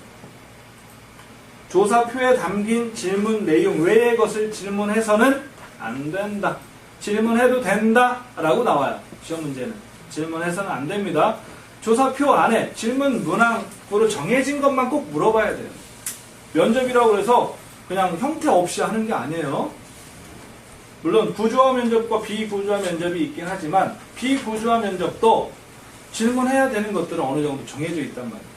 조사표에 담긴 질문 내용 외의 것을 질문해서는 안 된다. 질문해도 된다 라고 나와요. 시험 문제는. 질문해서는 안 됩니다. 조사표 안에 질문 문항으로 정해진 것만 꼭 물어봐야 돼요. 면접이라고 해서 그냥 형태 없이 하는 게 아니에요. 물론 구조화 면접과 비구조화 면접이 있긴 하지만 비구조화 면접도 질문해야 되는 것들은 어느 정도 정해져 있단 말이에요.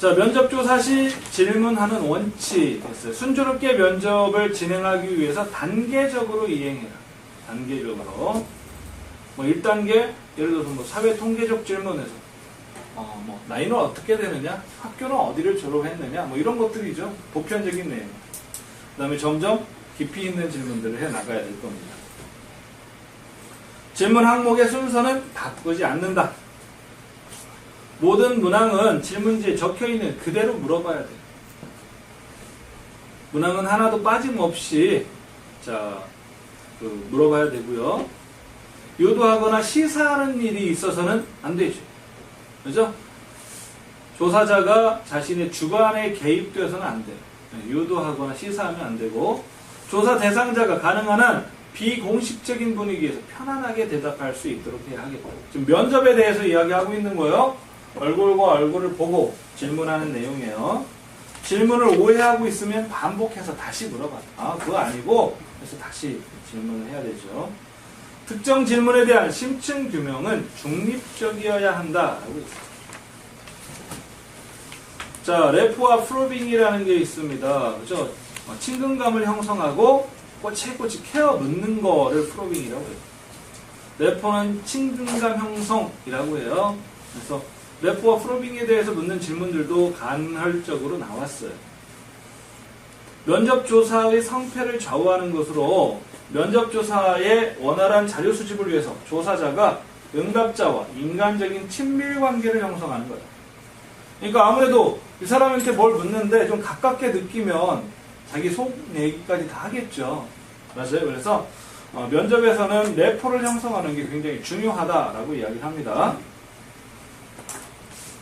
자, 면접조사 시 질문하는 원칙 됐어요. 순조롭게 면접을 진행하기 위해서 단계적으로 이행해라. 단계적으로. 1단계, 예를 들어서 사회 통계적 질문에서 나이는 어떻게 되느냐? 학교는 어디를 졸업했느냐? 이런 것들이죠. 보편적인 내용. 그 다음에 점점 깊이 있는 질문들을 해 나가야 될 겁니다. 질문 항목의 순서는 바꾸지 않는다. 모든 문항은 질문지에 적혀있는 그대로 물어봐야 돼요. 문항은 하나도 빠짐없이 물어봐야 되고요. 유도하거나 시사하는 일이 있어서는 안 되죠. 그죠? 조사자가 자신의 주관에 개입되어서는 안 돼요. 유도하거나 시사하면 안 되고, 조사 대상자가 가능한 한 비공식적인 분위기에서 편안하게 대답할 수 있도록 해야 하겠다. 지금 면접에 대해서 이야기하고 있는 거예요. 얼굴과 얼굴을 보고 질문하는 내용이에요. 질문을 오해하고 있으면 반복해서 다시 물어봐. 그거 아니고, 그래서 다시 질문을 해야 되죠. 특정 질문에 대한 심층 규명은 중립적이어야 한다라고 있습니다. 자, 레포와 프로빙이라는 게 있습니다. 그죠? 친근감을 형성하고 꼬치꼬치 케어 묻는 거를 프로빙이라고 해요. 레포는 친근감 형성이라고 해요. 그래서 레포와 프로빙에 대해서 묻는 질문들도 간헐적으로 나왔어요. 면접조사의 성패를 좌우하는 것으로 면접조사의 원활한 자료 수집을 위해서 조사자가 응답자와 인간적인 친밀관계를 형성하는 거예요. 그러니까 아무래도 이 사람한테 뭘 묻는데 좀 가깝게 느끼면 자기 속 얘기까지 다 하겠죠. 맞아요. 그래서 면접에서는 레포를 형성하는 게 굉장히 중요하다라고 이야기를 합니다.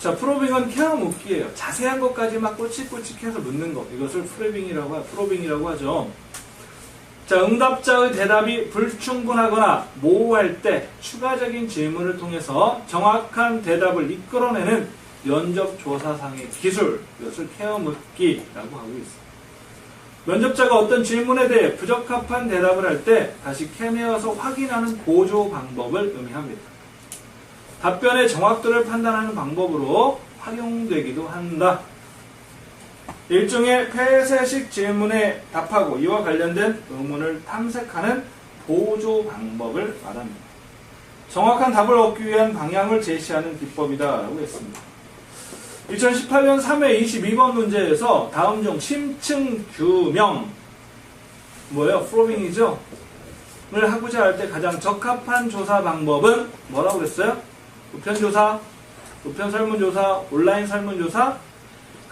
자, 프로빙은 케어 묻기예요. 자세한 것까지 막 꼬치꼬치해서 묻는 것. 이것을 프로빙이라고 하죠. 자, 응답자의 대답이 불충분하거나 모호할 때 추가적인 질문을 통해서 정확한 대답을 이끌어내는 면접조사상의 기술, 이것을 케어 묻기라고 하고 있습니다. 면접자가 어떤 질문에 대해 부적합한 대답을 할 때 다시 캐내어서 확인하는 보조 방법을 의미합니다. 답변의 정확도를 판단하는 방법으로 활용되기도 한다. 일종의 폐쇄식 질문에 답하고 이와 관련된 의문을 탐색하는 보조 방법을 말합니다. 정확한 답을 얻기 위한 방향을 제시하는 기법이다라고 했습니다. 2018년 3회 22번 문제에서 다음 중 심층 규명 프로빙이죠? 을 하고자 할 때 가장 적합한 조사 방법은 뭐라고 그랬어요? 우편조사, 우편설문조사, 온라인 설문조사,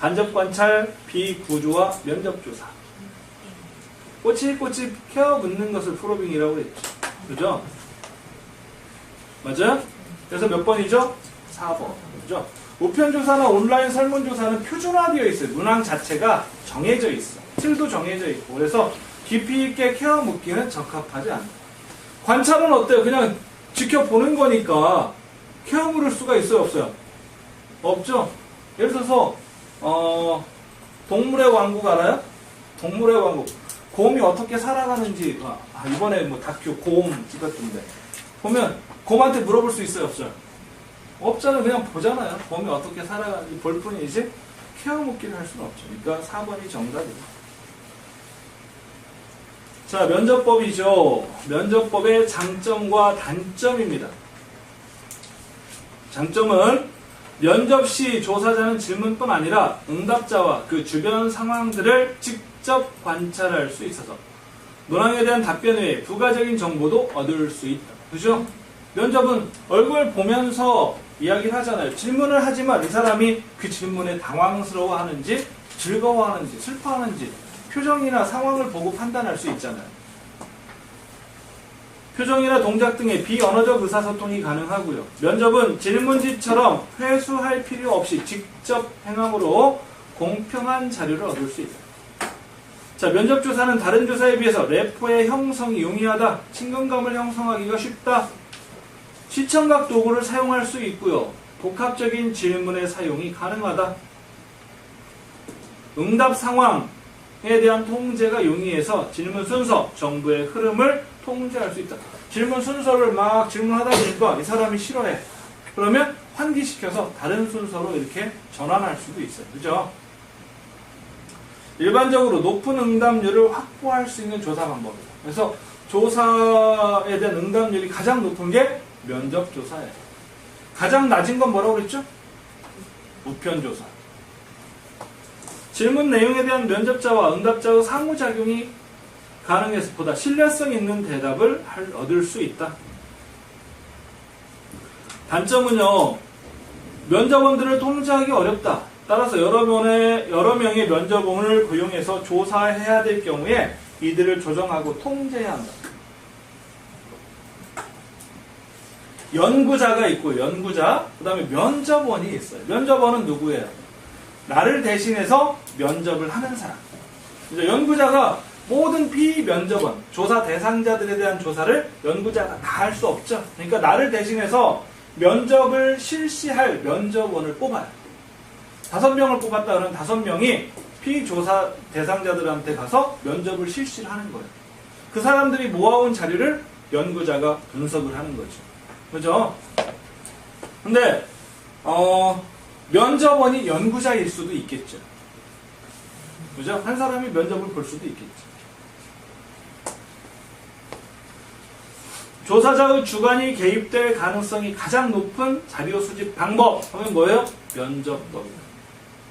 간접관찰, 비구조화, 면접조사. 꼬치꼬치 케어 묻는 것을 프로빙이라고 했죠. 그죠? 맞아요? 그래서 몇 번이죠? 4번. 그죠? 우편조사나 온라인 설문조사는 표준화되어 있어요. 문항 자체가 정해져 있어. 틀도 정해져 있고. 그래서 깊이 있게 케어 묻기는 적합하지 않다. 관찰은 어때요? 그냥 지켜보는 거니까 케어 물을 수가 있어요? 없어요? 없죠? 예를 들어서 동물의 왕국 알아요? 동물의 왕국. 곰이 어떻게 살아가는지 이번에 다큐 곰 찍었던데 보면 곰한테 물어볼 수 있어요? 없어요? 없잖아요. 그냥 보잖아요. 곰이 어떻게 살아가는지 볼 뿐이지. 케어묻기를 할 수는 없죠. 그러니까 4번이 정답이에요. 자, 면접법이죠. 면접법의 장점과 단점입니다. 장점은 면접 시 조사자는 질문뿐 아니라 응답자와 그 주변 상황들을 직접 관찰할 수 있어서 문항에 대한 답변 외에 부가적인 정보도 얻을 수 있다. 그죠? 면접은 얼굴 보면서 이야기를 하잖아요. 질문을 하지만 이 사람이 그 질문에 당황스러워하는지 즐거워하는지 슬퍼하는지 표정이나 상황을 보고 판단할 수 있잖아요. 표정이나 동작 등의 비언어적 의사소통이 가능하고요. 면접은 질문지처럼 회수할 필요 없이 직접 행함으로 공평한 자료를 얻을 수 있다. 자, 면접조사는 다른 조사에 비해서 레포의 형성이 용이하다. 친근감을 형성하기가 쉽다. 시청각 도구를 사용할 수 있고요. 복합적인 질문의 사용이 가능하다. 응답 상황에 대한 통제가 용이해서 질문 순서, 정보의 흐름을 통제할 수 있다. 질문 순서를 막 질문하다 보니까 이 사람이 싫어해. 그러면 환기시켜서 다른 순서로 이렇게 전환할 수도 있어요. 그죠? 일반적으로 높은 응답률을 확보할 수 있는 조사 방법이에요. 그래서 조사에 대한 응답률이 가장 높은 게 면접조사예요. 가장 낮은 건 뭐라고 그랬죠? 우편조사. 질문 내용에 대한 면접자와 응답자의 상호작용이 가능해서 보다 신뢰성 있는 대답을 얻을 수 있다. 단점은요, 면접원들을 통제하기 어렵다. 따라서 여러 명의 면접원을 고용해서 조사해야 될 경우에 이들을 조정하고 통제해야 한다. 연구자가 있고 연구자, 그 다음에 면접원이 있어요. 면접원은 누구예요? 나를 대신해서 면접을 하는 사람. 이제 연구자가 모든 피면접원, 조사 대상자들에 대한 조사를 연구자가 다 할 수 없죠. 그러니까 나를 대신해서 면접을 실시할 면접원을 뽑아요. 5명을 뽑았다 그러면 5명이 피조사 대상자들한테 가서 면접을 실시를 하는 거예요. 그 사람들이 모아온 자료를 연구자가 분석을 하는 거죠. 그죠? 근데 면접원이 연구자일 수도 있겠죠. 그죠? 한 사람이 면접을 볼 수도 있겠죠. 조사자의 주관이 개입될 가능성이 가장 높은 자료 수집 방법 하면 뭐예요? 면접법입니다.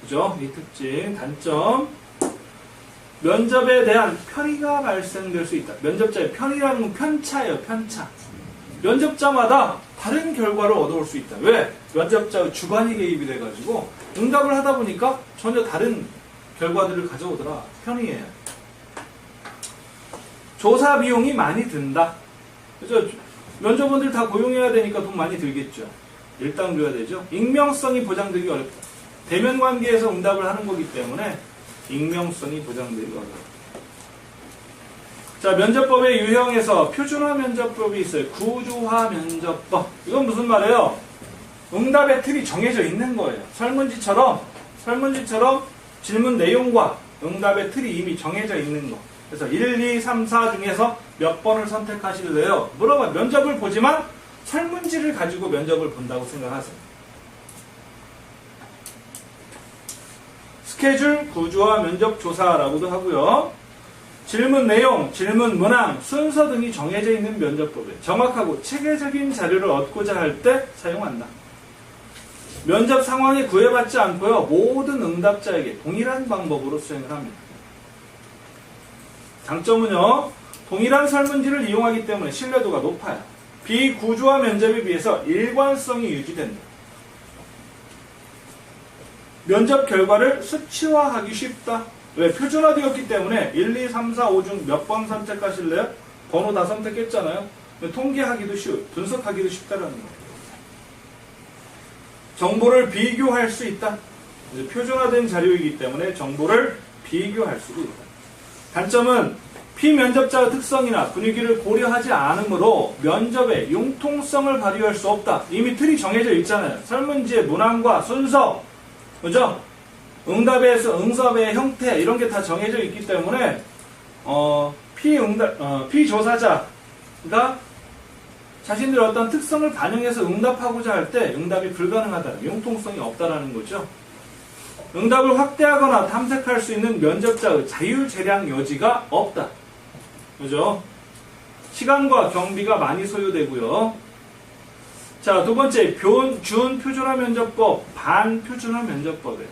그죠? 이 특징, 단점. 면접에 대한 편의가 발생될 수 있다. 면접자의 편의라는 건 편차예요, 편차. 면접자마다 다른 결과를 얻어올 수 있다. 왜? 면접자의 주관이 개입이 돼가지고 응답을 하다 보니까 전혀 다른 결과들을 가져오더라. 편의예요. 조사 비용이 많이 든다. 그죠? 면접원들 다 고용해야 되니까 돈 많이 들겠죠. 일당 줘야 되죠. 익명성이 보장되기 어렵다. 대면 관계에서 응답을 하는 거기 때문에 익명성이 보장되기 어렵다. 자, 면접법의 유형에서 표준화 면접법이 있어요. 구조화 면접법. 이건 무슨 말이에요? 응답의 틀이 정해져 있는 거예요. 설문지처럼 질문 내용과 응답의 틀이 이미 정해져 있는 거. 그래서 1, 2, 3, 4 중에서 몇 번을 선택하실래요? 물어봐. 면접을 보지만 설문지를 가지고 면접을 본다고 생각하세요. 스케줄, 구조화 면접 조사라고도 하고요. 질문 내용, 질문 문항, 순서 등이 정해져 있는 면접법에 정확하고 체계적인 자료를 얻고자 할 때 사용한다. 면접 상황에 구애받지 않고요. 모든 응답자에게 동일한 방법으로 수행을 합니다. 장점은요. 동일한 설문지를 이용하기 때문에 신뢰도가 높아요. 비구조화 면접에 비해서 일관성이 유지된다. 면접 결과를 수치화하기 쉽다. 왜? 표준화되었기 때문에 1, 2, 3, 4, 5 중 몇 번 선택하실래요? 번호 다 선택했잖아요. 통계하기도 쉬워. 분석하기도 쉽다라는 거예요. 정보를 비교할 수 있다. 표준화된 자료이기 때문에 정보를 비교할 수도 있다. 단점은 피면접자의 특성이나 분위기를 고려하지 않으므로 면접의 융통성을 발휘할 수 없다. 이미 틀이 정해져 있잖아요. 설문지의 문항과 순서, 그죠? 응답의 형태 이런 게 다 정해져 있기 때문에 피조사자가 자신들의 어떤 특성을 반영해서 응답하고자 할 때 응답이 불가능하다. 융통성이 없다라는 거죠. 응답을 확대하거나 탐색할 수 있는 면접자의 자유재량 여지가 없다. 그죠? 시간과 경비가 많이 소요되고요. 자, 두 번째, 준 표준화 면접법, 반표준화 면접법이에요.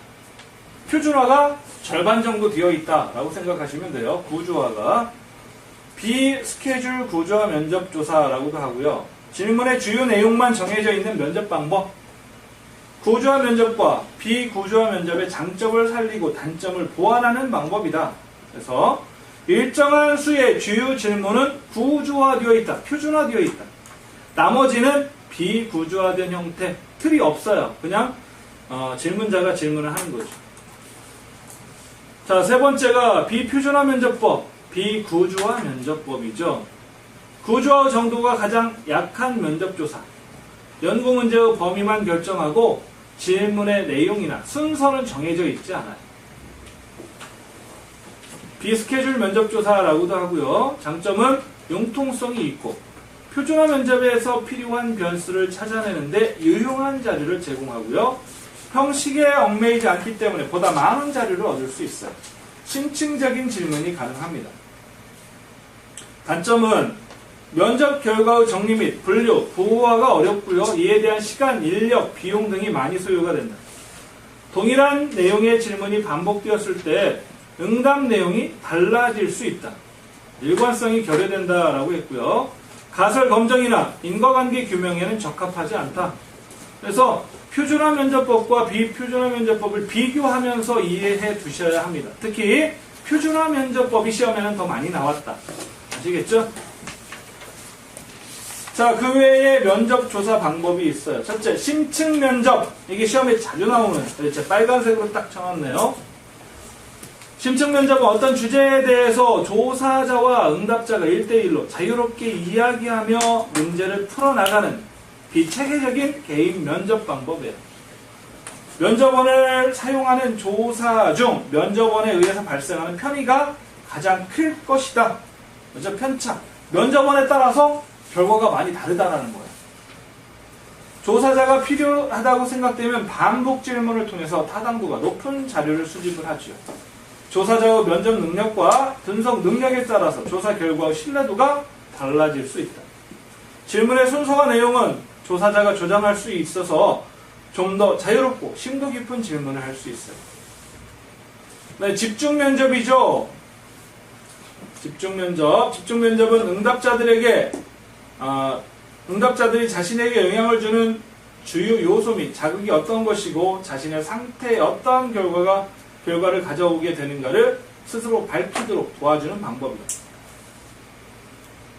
표준화가 절반 정도 되어 있다라고 생각하시면 돼요. 구조화가. 비스케줄 구조화 면접조사라고도 하고요. 질문의 주요 내용만 정해져 있는 면접 방법. 구조화 면접과 비구조화 면접의 장점을 살리고 단점을 보완하는 방법이다. 그래서 일정한 수의 주요 질문은 구조화되어 있다. 표준화되어 있다. 나머지는 비구조화된 형태. 틀이 없어요. 그냥 질문자가 질문을 하는 거죠. 자, 세 번째가 비표준화 면접법, 비구조화 면접법이죠. 구조화 정도가 가장 약한 면접조사. 연구 문제의 범위만 결정하고 질문의 내용이나 순서는 정해져 있지 않아요. 비스케줄 면접조사라고도 하고요. 장점은 융통성이 있고 표준화 면접에서 필요한 변수를 찾아내는데 유용한 자료를 제공하고요. 형식에 얽매이지 않기 때문에 보다 많은 자료를 얻을 수 있어요. 심층적인 질문이 가능합니다. 단점은 면접 결과의 정리 및 분류, 부호화가 어렵고요. 이에 대한 시간, 인력, 비용 등이 많이 소요가 된다. 동일한 내용의 질문이 반복되었을 때 응답 내용이 달라질 수 있다. 일관성이 결여된다라고 했고요. 가설 검증이나 인과관계 규명에는 적합하지 않다. 그래서 표준화 면접법과 비표준화 면접법을 비교하면서 이해해 두셔야 합니다. 특히 표준화 면접법이 시험에는 더 많이 나왔다. 아시겠죠? 자, 그 외에 면접 조사 방법이 있어요. 첫째, 심층 면접. 이게 시험에 자주 나오는, 이제 빨간색으로 딱 쳐놨네요. 심층 면접은 어떤 주제에 대해서 조사자와 응답자가 1대1로 자유롭게 이야기하며 문제를 풀어나가는 비체계적인 개인 면접 방법이에요. 면접원을 사용하는 조사 중 면접원에 의해서 발생하는 편의가 가장 클 것이다. 그죠? 편차. 면접원에 따라서 결과가 많이 다르다라는 거예요. 조사자가 필요하다고 생각되면 반복 질문을 통해서 타당도가 높은 자료를 수집을 하죠. 조사자의 면접 능력과 분석 능력에 따라서 조사 결과의 신뢰도가 달라질 수 있다. 질문의 순서와 내용은 조사자가 조정할 수 있어서 좀 더 자유롭고 심도 깊은 질문을 할 수 있어요. 네, 집중 면접이죠. 집중 면접. 집중 면접은 응답자들이 자신에게 영향을 주는 주요 요소 및 자극이 어떤 것이고 자신의 상태에 어떤 결과를 가져오게 되는가를 스스로 밝히도록 도와주는 방법입니다.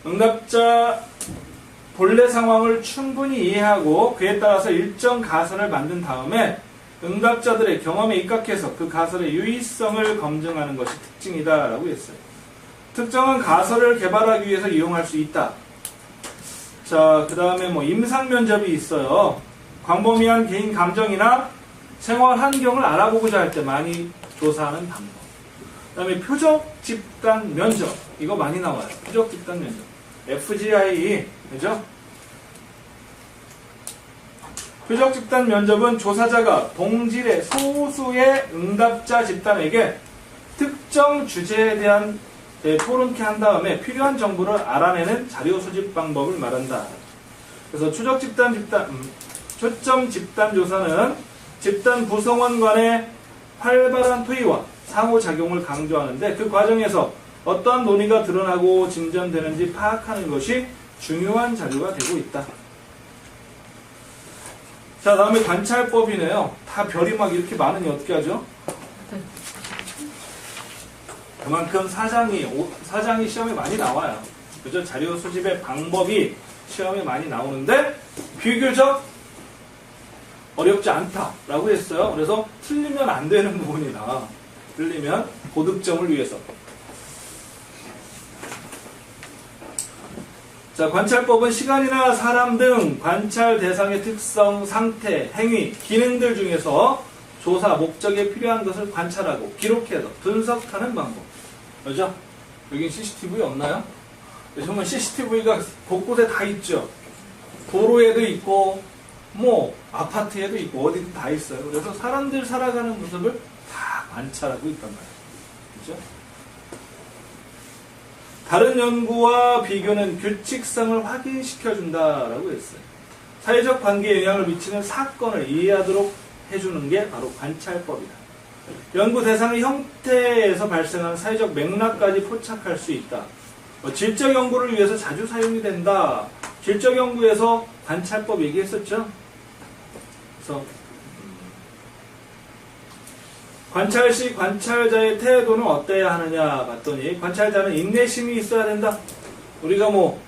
응답자 본래 상황을 충분히 이해하고 그에 따라서 일정 가설을 만든 다음에 응답자들의 경험에 입각해서 그 가설의 유의성을 검증하는 것이 특징이다 라고 했어요. 특정한 가설을 개발하기 위해서 이용할 수 있다. 자, 그 다음에 임상 면접이 있어요. 광범위한 개인 감정이나 생활 환경을 알아보고자 할 때 많이 조사하는 방법. 그 다음에 표적 집단 면접. 이거 많이 나와요. 표적 집단 면접. FGI, 그죠? 표적 집단 면접은 조사자가 동질의 소수의 응답자 집단에게 특정 주제에 대한 토론케 한 다음에 필요한 정보를 알아내는 자료 수집 방법을 말한다. 그래서 초점 집단 조사는 집단 구성원 간의 활발한 토의와 상호작용을 강조하는데 그 과정에서 어떠한 논의가 드러나고 진전되는지 파악하는 것이 중요한 자료가 되고 있다. 자, 다음에 관찰법이네요. 다 별이 막 이렇게 많으니 어떻게 하죠? 그만큼 사장이 시험에 많이 나와요. 그죠? 자료 수집의 방법이 시험에 많이 나오는데 비교적 어렵지 않다라고 했어요. 그래서 틀리면 안 되는 부분이다. 틀리면 고득점을 위해서. 자, 관찰법은 시간이나 사람 등 관찰 대상의 특성, 상태, 행위, 기능들 중에서 조사 목적에 필요한 것을 관찰하고 기록해서 분석하는 방법. 그죠? 여긴 CCTV 없나요? 정말 CCTV가 곳곳에 다 있죠. 도로에도 있고 뭐 아파트에도 있고 어디든 다 있어요. 그래서 사람들 살아가는 모습을 다 관찰하고 있단 말이에요. 그죠? 다른 연구와 비교는 규칙성을 확인시켜준다라고 했어요. 사회적 관계에 영향을 미치는 사건을 이해하도록 해주는 게 바로 관찰법이다. 연구 대상의 형태에서 발생하는 사회적 맥락까지 포착할 수 있다. 질적 연구를 위해서 자주 사용이 된다. 질적 연구에서 관찰법 얘기했었죠? 그래서 관찰 시 관찰자의 태도는 어때야 하느냐 봤더니 관찰자는 인내심이 있어야 된다. 우리가 뭐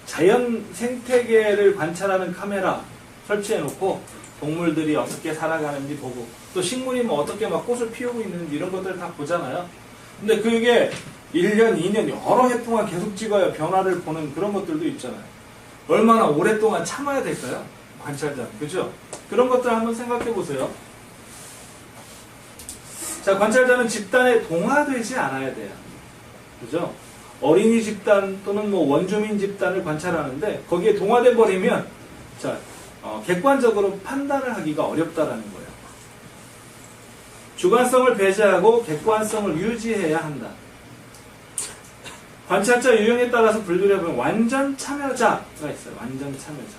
자연 생태계를 관찰하는 카메라 설치해놓고 동물들이 어떻게 살아가는지 보고 또 식물이 뭐 어떻게 막 꽃을 피우고 있는지 이런 것들을 다 보잖아요. 근데 그게 1년, 2년 여러 해 동안 계속 찍어야 변화를 보는 그런 것들도 있잖아요. 얼마나 오랫동안 참아야 될까요? 관찰자는. 그죠? 그런 것들 한번 생각해 보세요. 자, 관찰자는 집단에 동화되지 않아야 돼요. 그죠? 어린이 집단 또는 뭐 원주민 집단을 관찰하는데 거기에 동화돼 버리면 자, 객관적으로 판단을 하기가 어렵다라는 거예요. 주관성을 배제하고 객관성을 유지해야 한다. 관찰자 유형에 따라서 분류를 해보면 완전 참여자가 있어요. 완전 참여자.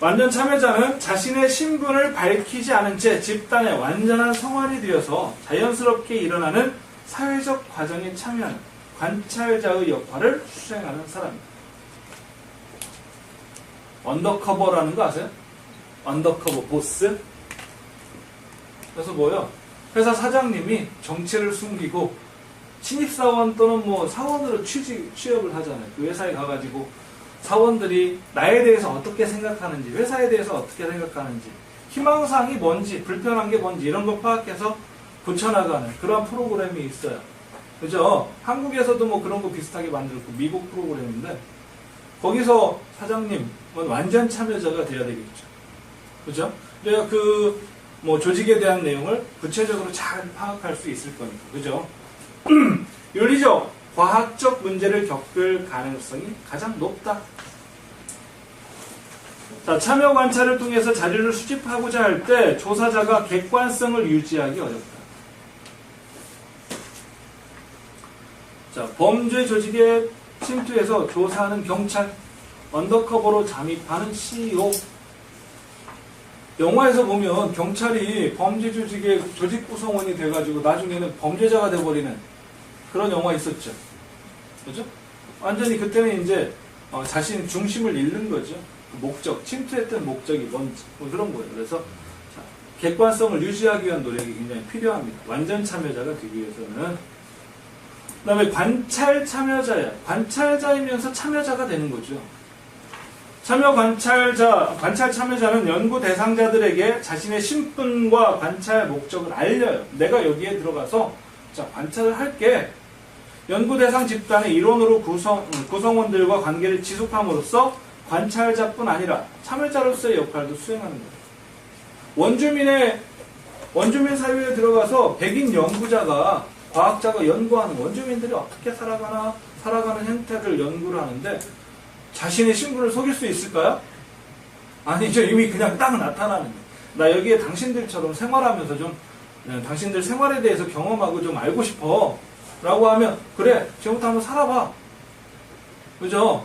완전 참여자는 자신의 신분을 밝히지 않은 채 집단의 완전한 성원이 되어서 자연스럽게 일어나는 사회적 과정에 참여하는 관찰자의 역할을 수행하는 사람입니다. 언더커버라는 거 아세요? 언더커버 보스? 그래서 뭐요? 회사 사장님이 정체를 숨기고 신입사원 또는 뭐 사원으로 취업을 하잖아요. 그 회사에 가가지고 사원들이 나에 대해서 어떻게 생각하는지, 회사에 대해서 어떻게 생각하는지, 희망사항이 뭔지, 불편한 게 뭔지 이런 걸 파악해서 붙여나가는 그런 프로그램이 있어요. 그죠? 한국에서도 뭐 그런 거 비슷하게 만들었고 미국 프로그램인데 거기서 사장님은 완전 참여자가 돼야 되겠죠. 그죠? 그래야 그 뭐 조직에 대한 내용을 구체적으로 잘 파악할 수 있을 거니까. 그죠? 윤리적, 과학적 문제를 겪을 가능성이 가장 높다. 자, 참여 관찰을 통해서 자료를 수집하고자 할 때 조사자가 객관성을 유지하기 어렵다. 자, 범죄 조직에 침투해서 조사하는 경찰, 언더커버로 잠입하는 CEO. 영화에서 보면 경찰이 범죄 조직의 조직 구성원이 돼가지고 나중에는 범죄자가 돼버리는 그런 영화 있었죠. 그죠? 완전히 그때는 이제 자신 중심을 잃는 거죠. 그 목적, 침투했던 목적이 뭔지 뭐 그런 거예요. 그래서 자, 객관성을 유지하기 위한 노력이 굉장히 필요합니다. 완전 참여자가 되기 위해서는. 그 다음에 관찰 참여자야. 관찰자이면서 참여자가 되는 거죠. 관찰 참여자는 연구 대상자들에게 자신의 신분과 관찰 목적을 알려요. 내가 여기에 들어가서 자, 관찰을 할게. 연구 대상 집단의 일원으로 구성원들과 관계를 지속함으로써 관찰자뿐 아니라 참여자로서의 역할도 수행하는 거예요. 원주민 사회에 들어가서 백인 연구자가 과학자가 연구하는 원주민들이 어떻게 살아가는 형태를 연구를 하는데 자신의 신분을 속일 수 있을까요? 아니죠. 이미 그냥 딱 나타나는 거예요. 나 여기에 당신들처럼 생활하면서 좀 당신들 생활에 대해서 경험하고 좀 알고 싶어 라고 하면 그래 지금부터 한번 살아봐. 그죠?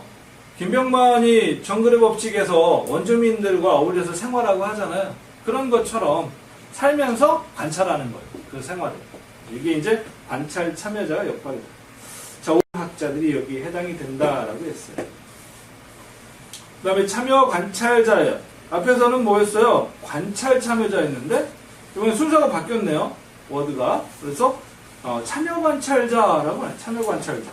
김병만이 정글의 법칙에서 원주민들과 어울려서 생활하고 하잖아요. 그런 것처럼 살면서 관찰하는 거예요. 그 생활을. 이게 이제 관찰 참여자가 역할이다. 자, 학자들이 여기에 해당이 된다라고 했어요. 그 다음에 참여 관찰자예요. 앞에서는 뭐였어요? 관찰 참여자였는데 이번에 순서가 바뀌었네요. 워드가. 그래서 참여 관찰자라고 해요. 참여 관찰자.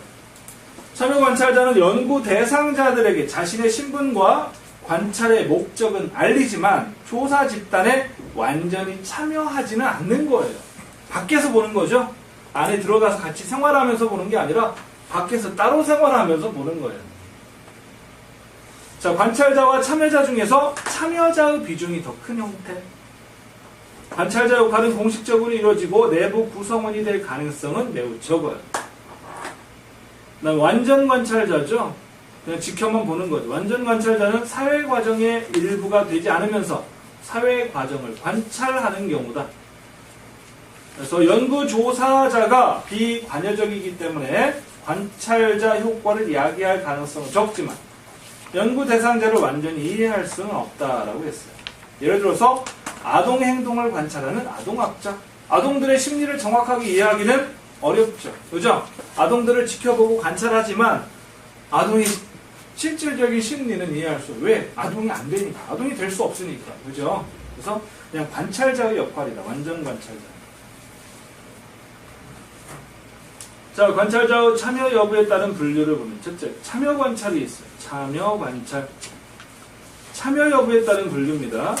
참여 관찰자는 연구 대상자들에게 자신의 신분과 관찰의 목적은 알리지만 조사 집단에 완전히 참여하지는 않는 거예요. 밖에서 보는 거죠. 안에 들어가서 같이 생활하면서 보는 게 아니라 밖에서 따로 생활하면서 보는 거예요. 자, 관찰자와 참여자 중에서 참여자의 비중이 더 큰 형태. 관찰자 역할은 공식적으로 이루어지고 내부 구성원이 될 가능성은 매우 적어요. 그다음 완전 관찰자죠. 그냥 지켜만 보는 거죠. 완전 관찰자는 사회 과정의 일부가 되지 않으면서 사회 과정을 관찰하는 경우다. 그래서 연구 조사자가 비관여적이기 때문에 관찰자 효과를 야기할 가능성은 적지만 연구 대상자를 완전히 이해할 수는 없다라고 했어요. 예를 들어서 아동 행동을 관찰하는 아동학자. 아동들의 심리를 정확하게 이해하기는 어렵죠. 그죠? 아동들을 지켜보고 관찰하지만 아동의 실질적인 심리는 이해할 수 없어요. 왜? 아동이 안 되니까. 아동이 될 수 없으니까. 그죠? 그래서 그냥 관찰자의 역할이다. 완전 관찰자. 자, 관찰자의 참여 여부에 따른 분류를 보면 첫째, 참여 관찰이 있어요. 참여 관찰. 참여 여부에 따른 분류입니다.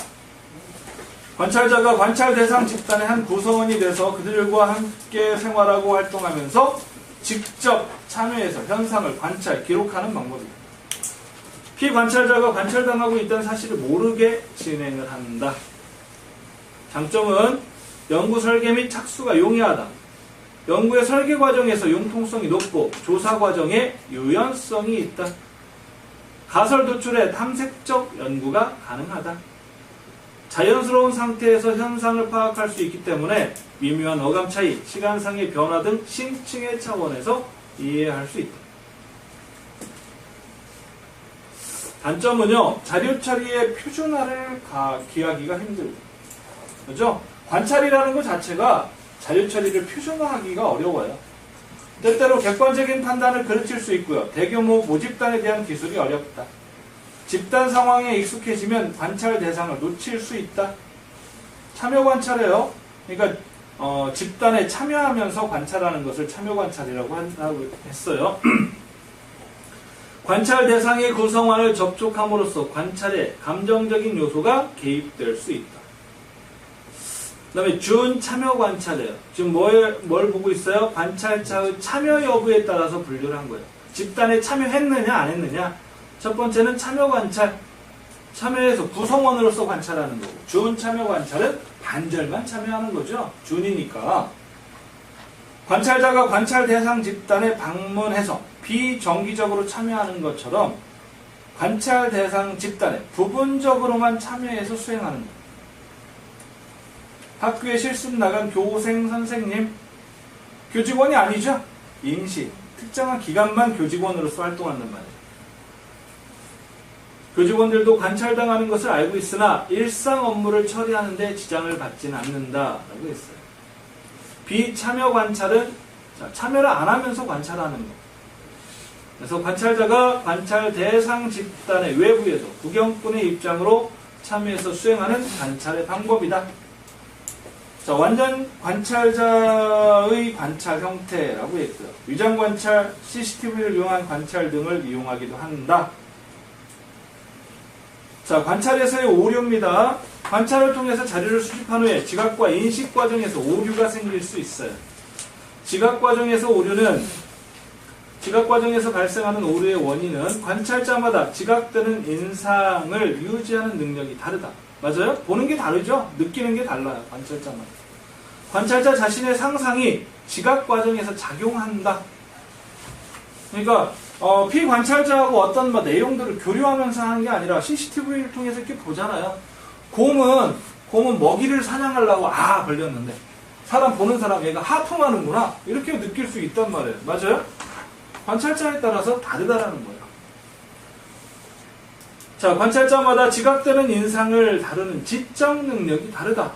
관찰자가 관찰 대상 집단의 한 구성원이 돼서 그들과 함께 생활하고 활동하면서 직접 참여해서 현상을 관찰, 기록하는 방법입니다. 피관찰자가 관찰당하고 있다는 사실을 모르게 진행을 한다. 장점은 연구 설계 및 착수가 용이하다. 연구의 설계 과정에서 융통성이 높고 조사 과정에 유연성이 있다. 가설 도출에 탐색적 연구가 가능하다. 자연스러운 상태에서 현상을 파악할 수 있기 때문에 미묘한 어감 차이, 시간상의 변화 등 심층의 차원에서 이해할 수 있다. 단점은요, 자료 처리의 표준화를 기하기가 힘들다. 그죠? 관찰이라는 것 자체가 자료 처리를 표준화하기가 어려워요. 때때로 객관적인 판단을 그르칠 수 있고요. 대규모 모집단에 대한 기술이 어렵다. 집단 상황에 익숙해지면 관찰 대상을 놓칠 수 있다. 참여 관찰이에요. 그러니까 집단에 참여하면서 관찰하는 것을 참여 관찰이라고 했어요. 관찰 대상의 구성원을 접촉함으로써 관찰에 감정적인 요소가 개입될 수 있다. 그 다음에 준 참여 관찰이에요. 지금 뭘 보고 있어요? 관찰자의 참여 여부에 따라서 분류를 한 거예요. 집단에 참여했느냐 안 했느냐. 첫 번째는 참여 관찰. 참여해서 구성원으로서 관찰하는 거고, 준 참여 관찰은 반절만 참여하는 거죠. 준이니까. 관찰자가 관찰 대상 집단에 방문해서 비정기적으로 참여하는 것처럼 관찰 대상 집단에 부분적으로만 참여해서 수행하는 것. 학교에 실습 나간 교생 선생님, 교직원이 아니죠. 임시, 특정한 기간만 교직원으로서 활동한단 말이에요. 교직원들도 관찰당하는 것을 알고 있으나 일상 업무를 처리하는 데 지장을 받지는 않는다라고 했어요. 비참여 관찰은 참여를 안 하면서 관찰하는 것. 그래서 관찰자가 관찰 대상 집단의 외부에서 구경꾼의 입장으로 참여해서 수행하는 관찰의 방법이다. 자, 완전 관찰자의 관찰 형태라고 했고요. 위장 관찰, CCTV를 이용한 관찰 등을 이용하기도 한다. 자, 관찰에서의 오류입니다. 관찰을 통해서 자료를 수집한 후에 지각과 인식 과정에서 오류가 생길 수 있어요. 지각 과정에서 발생하는 오류의 원인은 관찰자마다 지각되는 인상을 유지하는 능력이 다르다. 맞아요? 보는 게 다르죠? 느끼는 게 달라요. 관찰자마다. 관찰자 자신의 상상이 지각 과정에서 작용한다. 그러니까 피관찰자하고 어떤 내용들을 교류하면서 하는 게 아니라 CCTV를 통해서 이렇게 보잖아요. 곰은 먹이를 사냥하려고 걸렸는데 사람 보는 사람 얘가 하품하는구나 이렇게 느낄 수 있단 말이에요. 맞아요? 관찰자에 따라서 다르다라는 거예요. 자, 관찰자마다 지각되는 인상을 다루는 지적 능력이 다르다.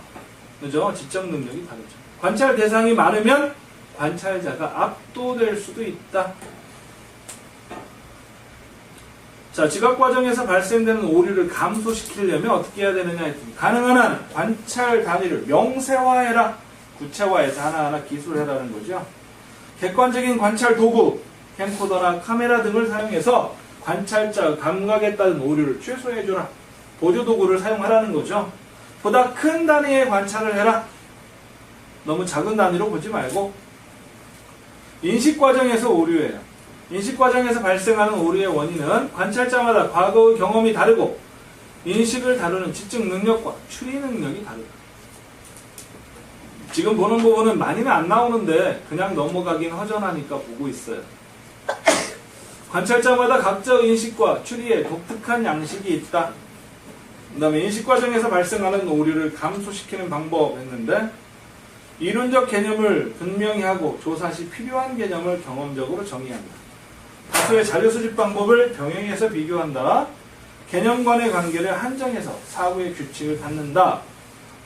그죠? 지적 능력이 다르죠. 관찰 대상이 많으면 관찰자가 압도될 수도 있다. 자, 지각 과정에서 발생되는 오류를 감소시키려면 어떻게 해야 되느냐 했더니 가능한 한 관찰 단위를 명세화해라. 구체화해서 하나하나 기술해라는 거죠. 객관적인 관찰 도구, 캠코더나 카메라 등을 사용해서 관찰자의 감각에 따른 오류를 최소해줘라. 보조도구를 사용하라는 거죠. 보다 큰 단위의 관찰을 해라. 너무 작은 단위로 보지 말고. 인식 과정에서 오류예요. 인식 과정에서 발생하는 오류의 원인은 관찰자마다 과거의 경험이 다르고 인식을 다루는 지적 능력과 추리 능력이 다르다. 지금 보는 부분은 많이는 안 나오는데 그냥 넘어가긴 허전하니까 보고 있어요. 관찰자마다 각자의 인식과 추리에 독특한 양식이 있다. 그 다음에 인식 과정에서 발생하는 오류를 감소시키는 방법 했는데, 이론적 개념을 분명히 하고 조사 시 필요한 개념을 경험적으로 정의한다. 다수의 자료 수집 방법을 병행해서 비교한다. 개념 간의 관계를 한정해서 사고의 규칙을 갖는다.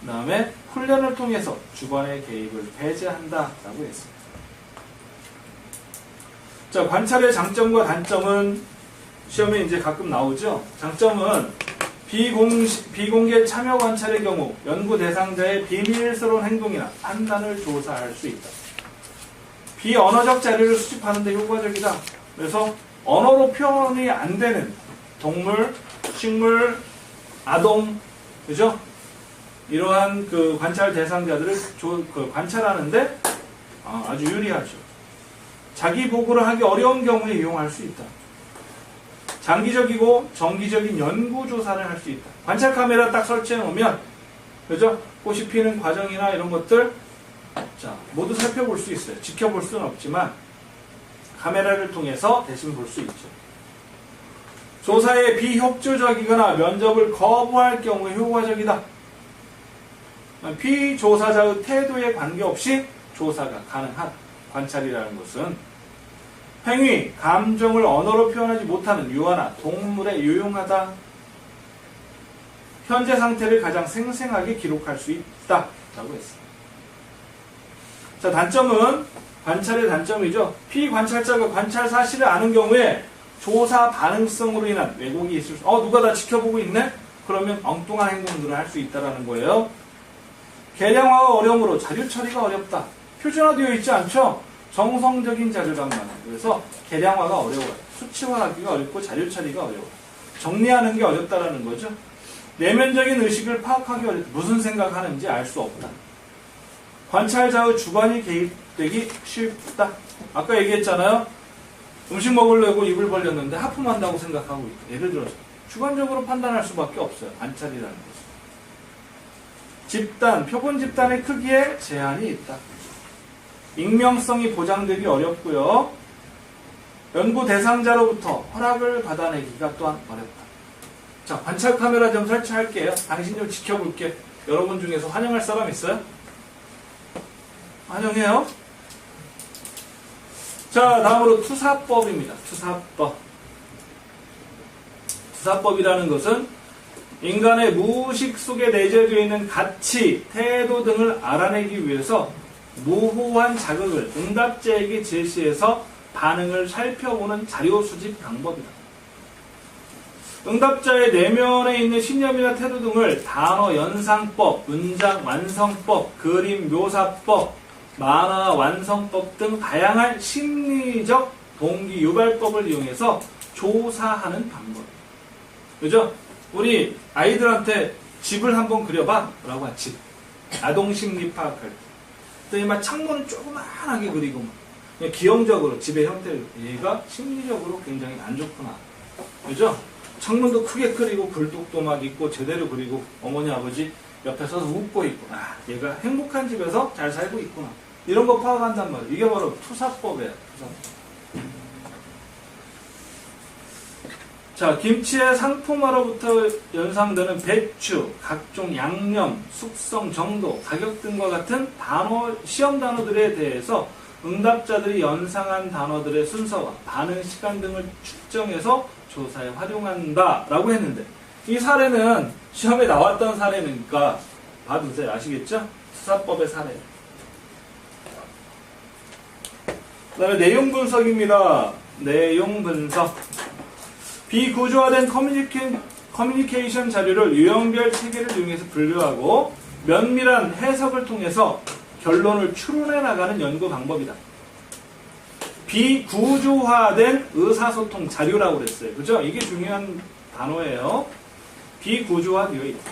그 다음에 훈련을 통해서 주관의 개입을 배제한다 라고 했습니다. 자, 관찰의 장점과 단점은 시험에 이제 가끔 나오죠. 장점은 비공개 참여 관찰의 경우 연구 대상자의 비밀스러운 행동이나 판단을 조사할 수 있다. 비언어적 자료를 수집하는 데 효과적이다. 그래서 언어로 표현이 안 되는 동물, 식물, 아동, 그죠? 이러한 그 관찰 대상자들을 관찰하는데 아주 유리하죠. 자기 보고를 하기 어려운 경우에 이용할 수 있다. 장기적이고 정기적인 연구 조사를 할 수 있다. 관찰 카메라 딱 설치해 놓으면, 그죠? 꽃이 피는 과정이나 이런 것들, 자, 모두 살펴볼 수 있어요. 지켜볼 수는 없지만, 카메라를 통해서 대신 볼 수 있죠. 조사에 비협조적이거나 면접을 거부할 경우에 효과적이다. 피조사자의 태도에 관계없이 조사가 가능하다. 관찰이라는 것은 행위, 감정을 언어로 표현하지 못하는 유아나 동물에 유용하다. 현재 상태를 가장 생생하게 기록할 수 있다 라고 했습니다. 자, 단점은 관찰의 단점이죠. 피관찰자가 관찰 사실을 아는 경우에 조사 반응성으로 인한 왜곡이 있을 수, 누가 다 지켜보고 있네? 그러면 엉뚱한 행동들을 할 수 있다는 거예요. 계량화가 어려움으로 자료 처리가 어렵다. 표준화되어 있지 않죠? 정성적인 자료란 말이에요. 그래서 계량화가 어려워요. 수치화하기가 어렵고 자료 처리가 어려워요. 정리하는 게 어렵다라는 거죠. 내면적인 의식을 파악하기 어렵다. 무슨 생각하는지 알 수 없다. 관찰자의 주관이 개입되기 쉽다. 아까 얘기했잖아요. 음식 먹으려고 입을 벌렸는데 하품한다고 생각하고 있다. 예를 들어서 주관적으로 판단할 수밖에 없어요. 관찰이라는 것은. 집단, 표본 집단의 크기에 제한이 있다. 익명성이 보장되기 어렵고요. 연구 대상자로부터 허락을 받아내기가 또한 어렵다. 자, 관찰 카메라 좀 설치할게요. 당신 좀 지켜볼게. 여러분 중에서 환영할 사람 있어요? 환영해요. 자, 다음으로 투사법입니다. 투사법. 투사법이라는 것은 인간의 무의식 속에 내재되어 있는 가치, 태도 등을 알아내기 위해서 모호한 자극을 응답자에게 제시해서 반응을 살펴보는 자료 수집 방법이다. 응답자의 내면에 있는 신념이나 태도 등을 단어 연상법, 문장 완성법, 그림 묘사법, 만화 완성법 등 다양한 심리적 동기 유발법을 이용해서 조사하는 방법이에요. 그죠? 우리 아이들한테 집을 한번 그려봐 라고 한 집. 아동심리 파악할 때. 그랬더니 막 창문을 조그만하게 그리고 그냥 기형적으로 집의 형태를, 얘가 심리적으로 굉장히 안 좋구나. 그죠? 창문도 크게 그리고 굴뚝도 막 있고 제대로 그리고 어머니 아버지 옆에 서서 웃고 있고, 얘가 행복한 집에서 잘 살고 있구나. 이런 거 파악한단 말이에요. 이게 바로 투사법이에요. 투사법. 자, 김치의 상품화로부터 연상되는 배추, 각종 양념, 숙성 정도, 가격 등과 같은 단어, 시험 단어들에 대해서 응답자들이 연상한 단어들의 순서와 반응 시간 등을 측정해서 조사에 활용한다 라고 했는데, 이 사례는 시험에 나왔던 사례니까 봐두세요. 아시겠죠? 투사법의 사례. 그 다음에 내용 분석입니다. 내용 분석. 비구조화된 커뮤니케이션 자료를 유형별 체계를 이용해서 분류하고 면밀한 해석을 통해서 결론을 추론해 나가는 연구 방법이다. 비구조화된 의사소통 자료라고 그랬어요. 그죠? 이게 중요한 단어예요. 비구조화되어 있다.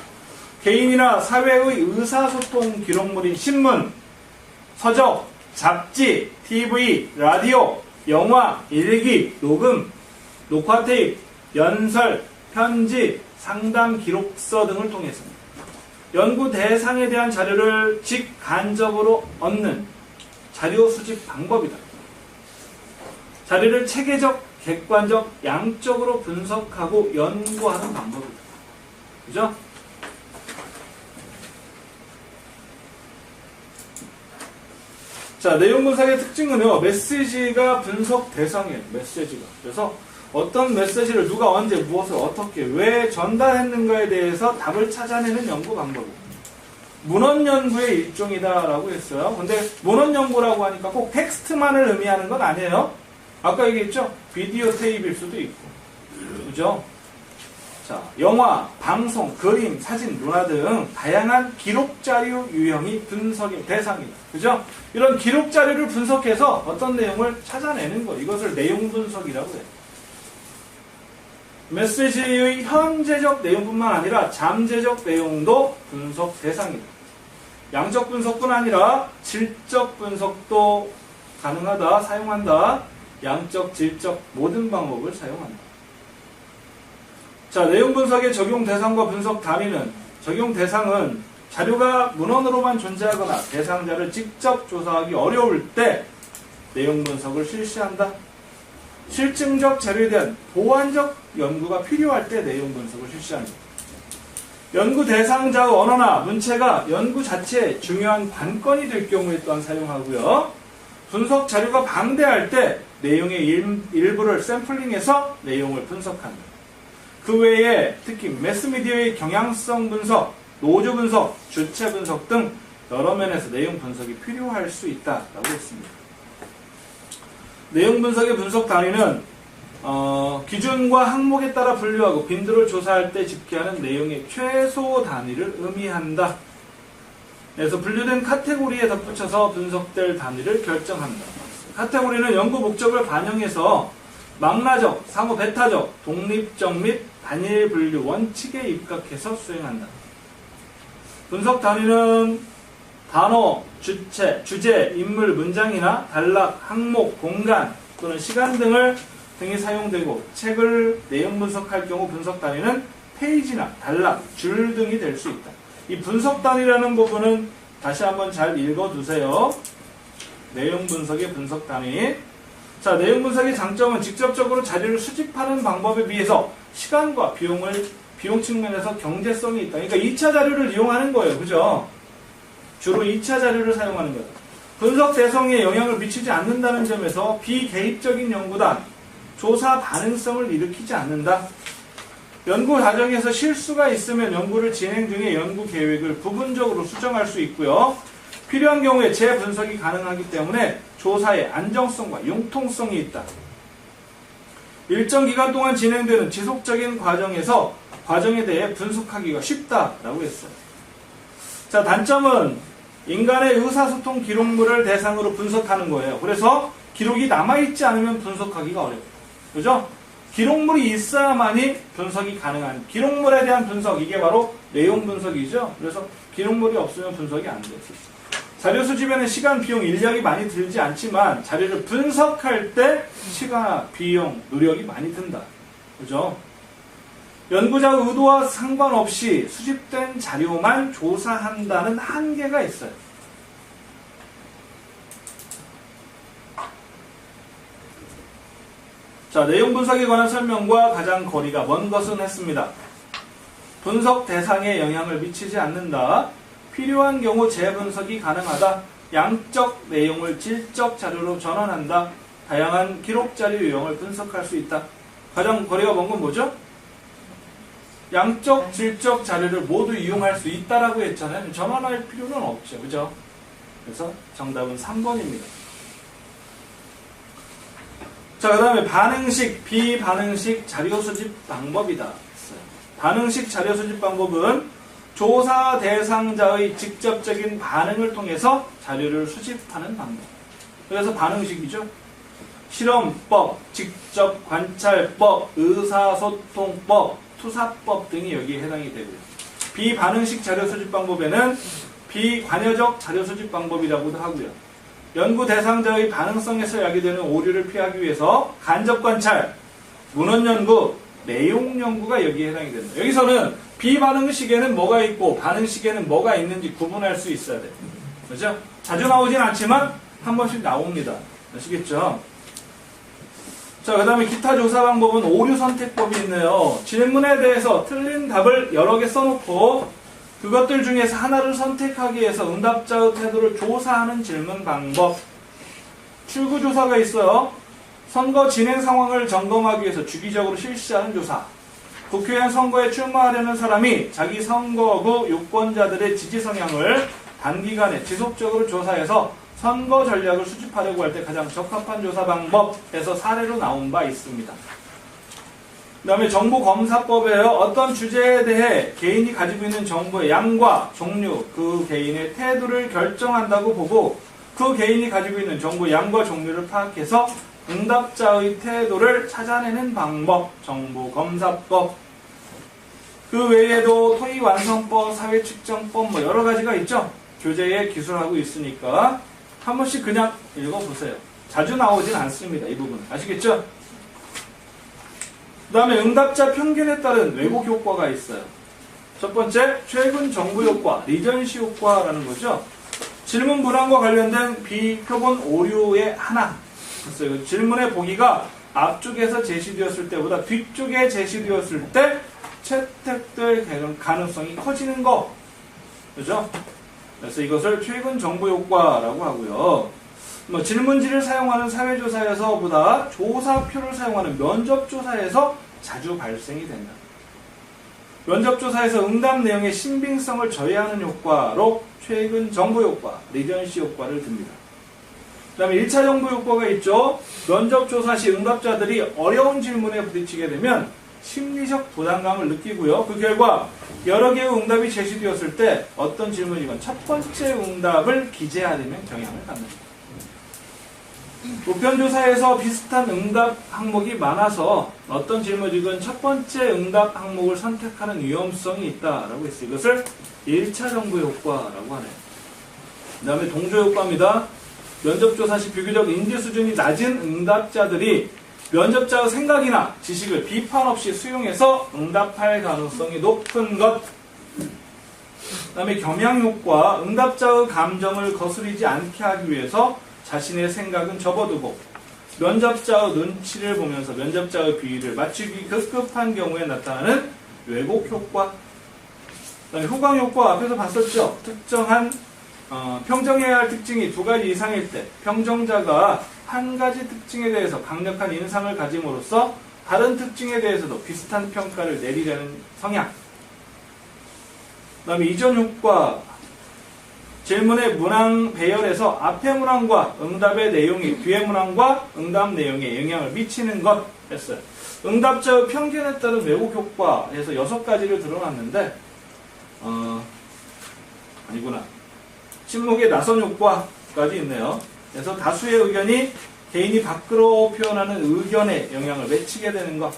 개인이나 사회의 의사소통 기록물인 신문, 서적, 잡지, TV, 라디오, 영화, 일기, 녹음, 녹화 테이프, 연설, 편지, 상담 기록서 등을 통해서 연구 대상에 대한 자료를 직간접으로 얻는 자료 수집 방법이다. 자료를 체계적 객관적, 양적으로 분석하고 연구하는 방법이다. 그죠? 자, 내용 분석의 특징은요, 메시지가 분석 대상이에요. 메시지가. 그래서 어떤 메시지를 누가 언제 무엇을 어떻게 왜 전달했는가에 대해서 답을 찾아내는 연구 방법이에요. 문헌 연구의 일종이다라고 했어요. 근데 문헌 연구라고 하니까 꼭 텍스트만을 의미하는 건 아니에요. 아까 얘기했죠? 비디오 테이프일 수도 있고. 그죠? 자, 영화, 방송, 그림, 사진, 문화 등 다양한 기록 자료 유형이 분석의 대상이다. 그죠? 이런 기록 자료를 분석해서 어떤 내용을 찾아내는 거. 이것을 내용 분석이라고 해요. 메시지의 현재적 내용뿐만 아니라 잠재적 내용도 분석 대상이다. 양적 분석뿐 아니라 질적 분석도 가능하다, 사용한다. 양적, 질적 모든 방법을 사용한다. 자, 내용 분석의 적용 대상과 분석 단위는, 적용 대상은 자료가 문헌으로만 존재하거나 대상자를 직접 조사하기 어려울 때 내용 분석을 실시한다. 실증적 자료에 대한 보완적 연구가 필요할 때 내용 분석을 실시한다. 연구 대상자의 언어나 문체가 연구 자체의 중요한 관건이 될 경우에 또한 사용하고요. 분석 자료가 방대할 때 내용의 일부를 샘플링해서 내용을 분석한다. 그 외에 특히 매스미디어의 경향성 분석, 노조 분석, 주체 분석 등 여러 면에서 내용 분석이 필요할 수 있다라고 했습니다. 내용 분석의 분석 단위는 기준과 항목에 따라 분류하고 빈도를 조사할 때 집계하는 내용의 최소 단위를 의미한다. 그래서 분류된 카테고리에 덧붙여서 분석될 단위를 결정한다. 카테고리는 연구 목적을 반영해서 망라적, 상호 배타적, 독립적 및 단일 분류 원칙에 입각해서 수행한다. 분석 단위는 단어, 주제, 인물, 문장이나 단락, 항목, 공간 또는 시간 등이 사용되고 책을 내용 분석할 경우 분석 단위는 페이지나 단락, 줄 등이 될 수 있다. 이 분석 단위라는 부분은 다시 한번 잘 읽어두세요. 내용 분석의 분석 단위. 자, 내용 분석의 장점은 직접적으로 자료를 수집하는 방법에 비해서 시간과 비용 측면에서 경제성이 있다. 그러니까 2차 자료를 이용하는 거예요. 그죠? 주로 2차 자료를 사용하는 거예요. 분석 대상에 영향을 미치지 않는다는 점에서 비개입적인 연구다. 조사 반응성을 일으키지 않는다. 연구 과정에서 실수가 있으면 연구를 진행 중에 연구 계획을 부분적으로 수정할 수 있고요. 필요한 경우에 재분석이 가능하기 때문에 조사의 안정성과 융통성이 있다. 일정 기간 동안 진행되는 지속적인 과정에서 과정에 대해 분석하기가 쉽다라고 했어요. 자, 단점은 인간의 의사소통 기록물을 대상으로 분석하는 거예요. 그래서 기록이 남아있지 않으면 분석하기가 어려워요. 그죠? 기록물이 있어야만이 분석이 가능한, 기록물에 대한 분석, 이게 바로 내용 분석이죠. 그래서 기록물이 없으면 분석이 안 돼요. 자료 수집에는 시간, 비용, 인력이 많이 들지 않지만 자료를 분석할 때 시간, 비용, 노력이 많이 든다. 그죠? 연구자의 의도와 상관없이 수집된 자료만 조사한다는 한계가 있어요. 자, 내용 분석에 관한 설명과 가장 거리가 먼 것은 했습니다. 분석 대상에 영향을 미치지 않는다. 필요한 경우 재분석이 가능하다. 양적 내용을 질적 자료로 전환한다. 다양한 기록 자료 유형을 분석할 수 있다. 가장 거리가 먼 건 뭐죠? 양적, 질적 자료를 모두 이용할 수 있다라고 했잖아요. 전환할 필요는 없죠. 그죠? 그래서 정답은 3번입니다. 자, 그 다음에 반응식, 비반응식 자료 수집 방법이다. 반응식 자료 수집 방법은 조사 대상자의 직접적인 반응을 통해서 자료를 수집하는 방법. 그래서 반응식이죠. 실험법, 직접 관찰법, 의사소통법, 투사법 등이 여기에 해당이 되고요. 비반응식 자료 수집 방법에는 비관여적 자료 수집 방법이라고도 하고요. 연구 대상자의 반응성에서 야기되는 오류를 피하기 위해서 간접 관찰, 문헌 연구, 내용 연구가 여기에 해당이 됩니다. 여기서는 비반응식에는 뭐가 있고 반응식에는 뭐가 있는지 구분할 수 있어야 돼요. 그렇죠? 자주 나오진 않지만 한 번씩 나옵니다. 아시겠죠? 자, 그 다음에 기타 조사 방법은 오류 선택법이 있네요. 질문에 대해서 틀린 답을 여러 개 써놓고 그것들 중에서 하나를 선택하기 위해서 응답자의 태도를 조사하는 질문 방법. 출구조사가 있어요. 선거 진행 상황을 점검하기 위해서 주기적으로 실시하는 조사. 국회의원 선거에 출마하려는 사람이 자기 선거구 유권자들의 지지 성향을 단기간에 지속적으로 조사해서 선거 전략을 수집하려고 할 때 가장 적합한 조사 방법에서 사례로 나온 바 있습니다. 그 다음에 정보검사법에요. 어떤 주제에 대해 개인이 가지고 있는 정보의 양과 종류, 그 개인의 태도를 결정한다고 보고 그 개인이 가지고 있는 정보의 양과 종류를 파악해서 응답자의 태도를 찾아내는 방법, 정보검사법. 그 외에도 토의완성법, 사회측정법 뭐 여러 가지가 있죠. 교재에 기술하고 있으니까 한 번씩 그냥 읽어보세요. 자주 나오진 않습니다. 이 부분. 아시겠죠? 그 다음에 응답자 편견에 따른 왜곡 효과가 있어요. 첫 번째, 최근 정부 효과, 리전시 효과라는 거죠. 질문 문항과 관련된 비표본 오류의 하나. 글쎄요. 질문의 보기가 앞쪽에서 제시되었을 때보다 뒤쪽에 제시되었을 때 채택될 가능성이 커지는 거. 그죠? 그래서 이것을 최근 정보 효과라고 하고요. 뭐 질문지를 사용하는 사회조사에서보다 조사표를 사용하는 면접조사에서 자주 발생이 된다. 면접조사에서 응답 내용의 신빙성을 저해하는 효과로 최근 정보 효과, 리전시 효과를 듭니다. 그 다음에 1차 정보 효과가 있죠. 면접조사 시 응답자들이 어려운 질문에 부딪히게 되면 심리적 부담감을 느끼고요. 그 결과 여러 개의 응답이 제시되었을 때 어떤 질문이건 첫 번째 응답을 기재하려면 경향을 갖는다. 보편조사에서 비슷한 응답 항목이 많아서 어떤 질문이건 첫 번째 응답 항목을 선택하는 위험성이 있다라고 했어요. 이것을 1차 정보 효과라고 하네요. 그 다음에 동조 효과입니다. 면접조사 시 비교적 인지 수준이 낮은 응답자들이 면접자의 생각이나 지식을 비판 없이 수용해서 응답할 가능성이 높은 것. 그 다음에 겸양효과, 응답자의 감정을 거스르지 않게 하기 위해서 자신의 생각은 접어두고 면접자의 눈치를 보면서 면접자의 비위를 맞추기 급급한 경우에 나타나는 왜곡효과. 그 다음에 후광효과 앞에서 봤었죠. 특정한 평정해야 할 특징이 두 가지 이상일 때 평정자가 한 가지 특징에 대해서 강력한 인상을 가짐으로써 다른 특징에 대해서도 비슷한 평가를 내리려는 성향. 그 다음에 이전 효과. 질문의 문항 배열에서 앞의 문항과 응답의 내용이 뒤의 문항과 응답 내용에 영향을 미치는 것 했어요. 응답자의 편견에 따른 왜곡 효과에서 6가지를 드러났는데 아니구나. 침묵의 나선 효과까지 있네요. 그래서 다수의 의견이 개인이 밖으로 표현하는 의견에 영향을 미치게 되는 것.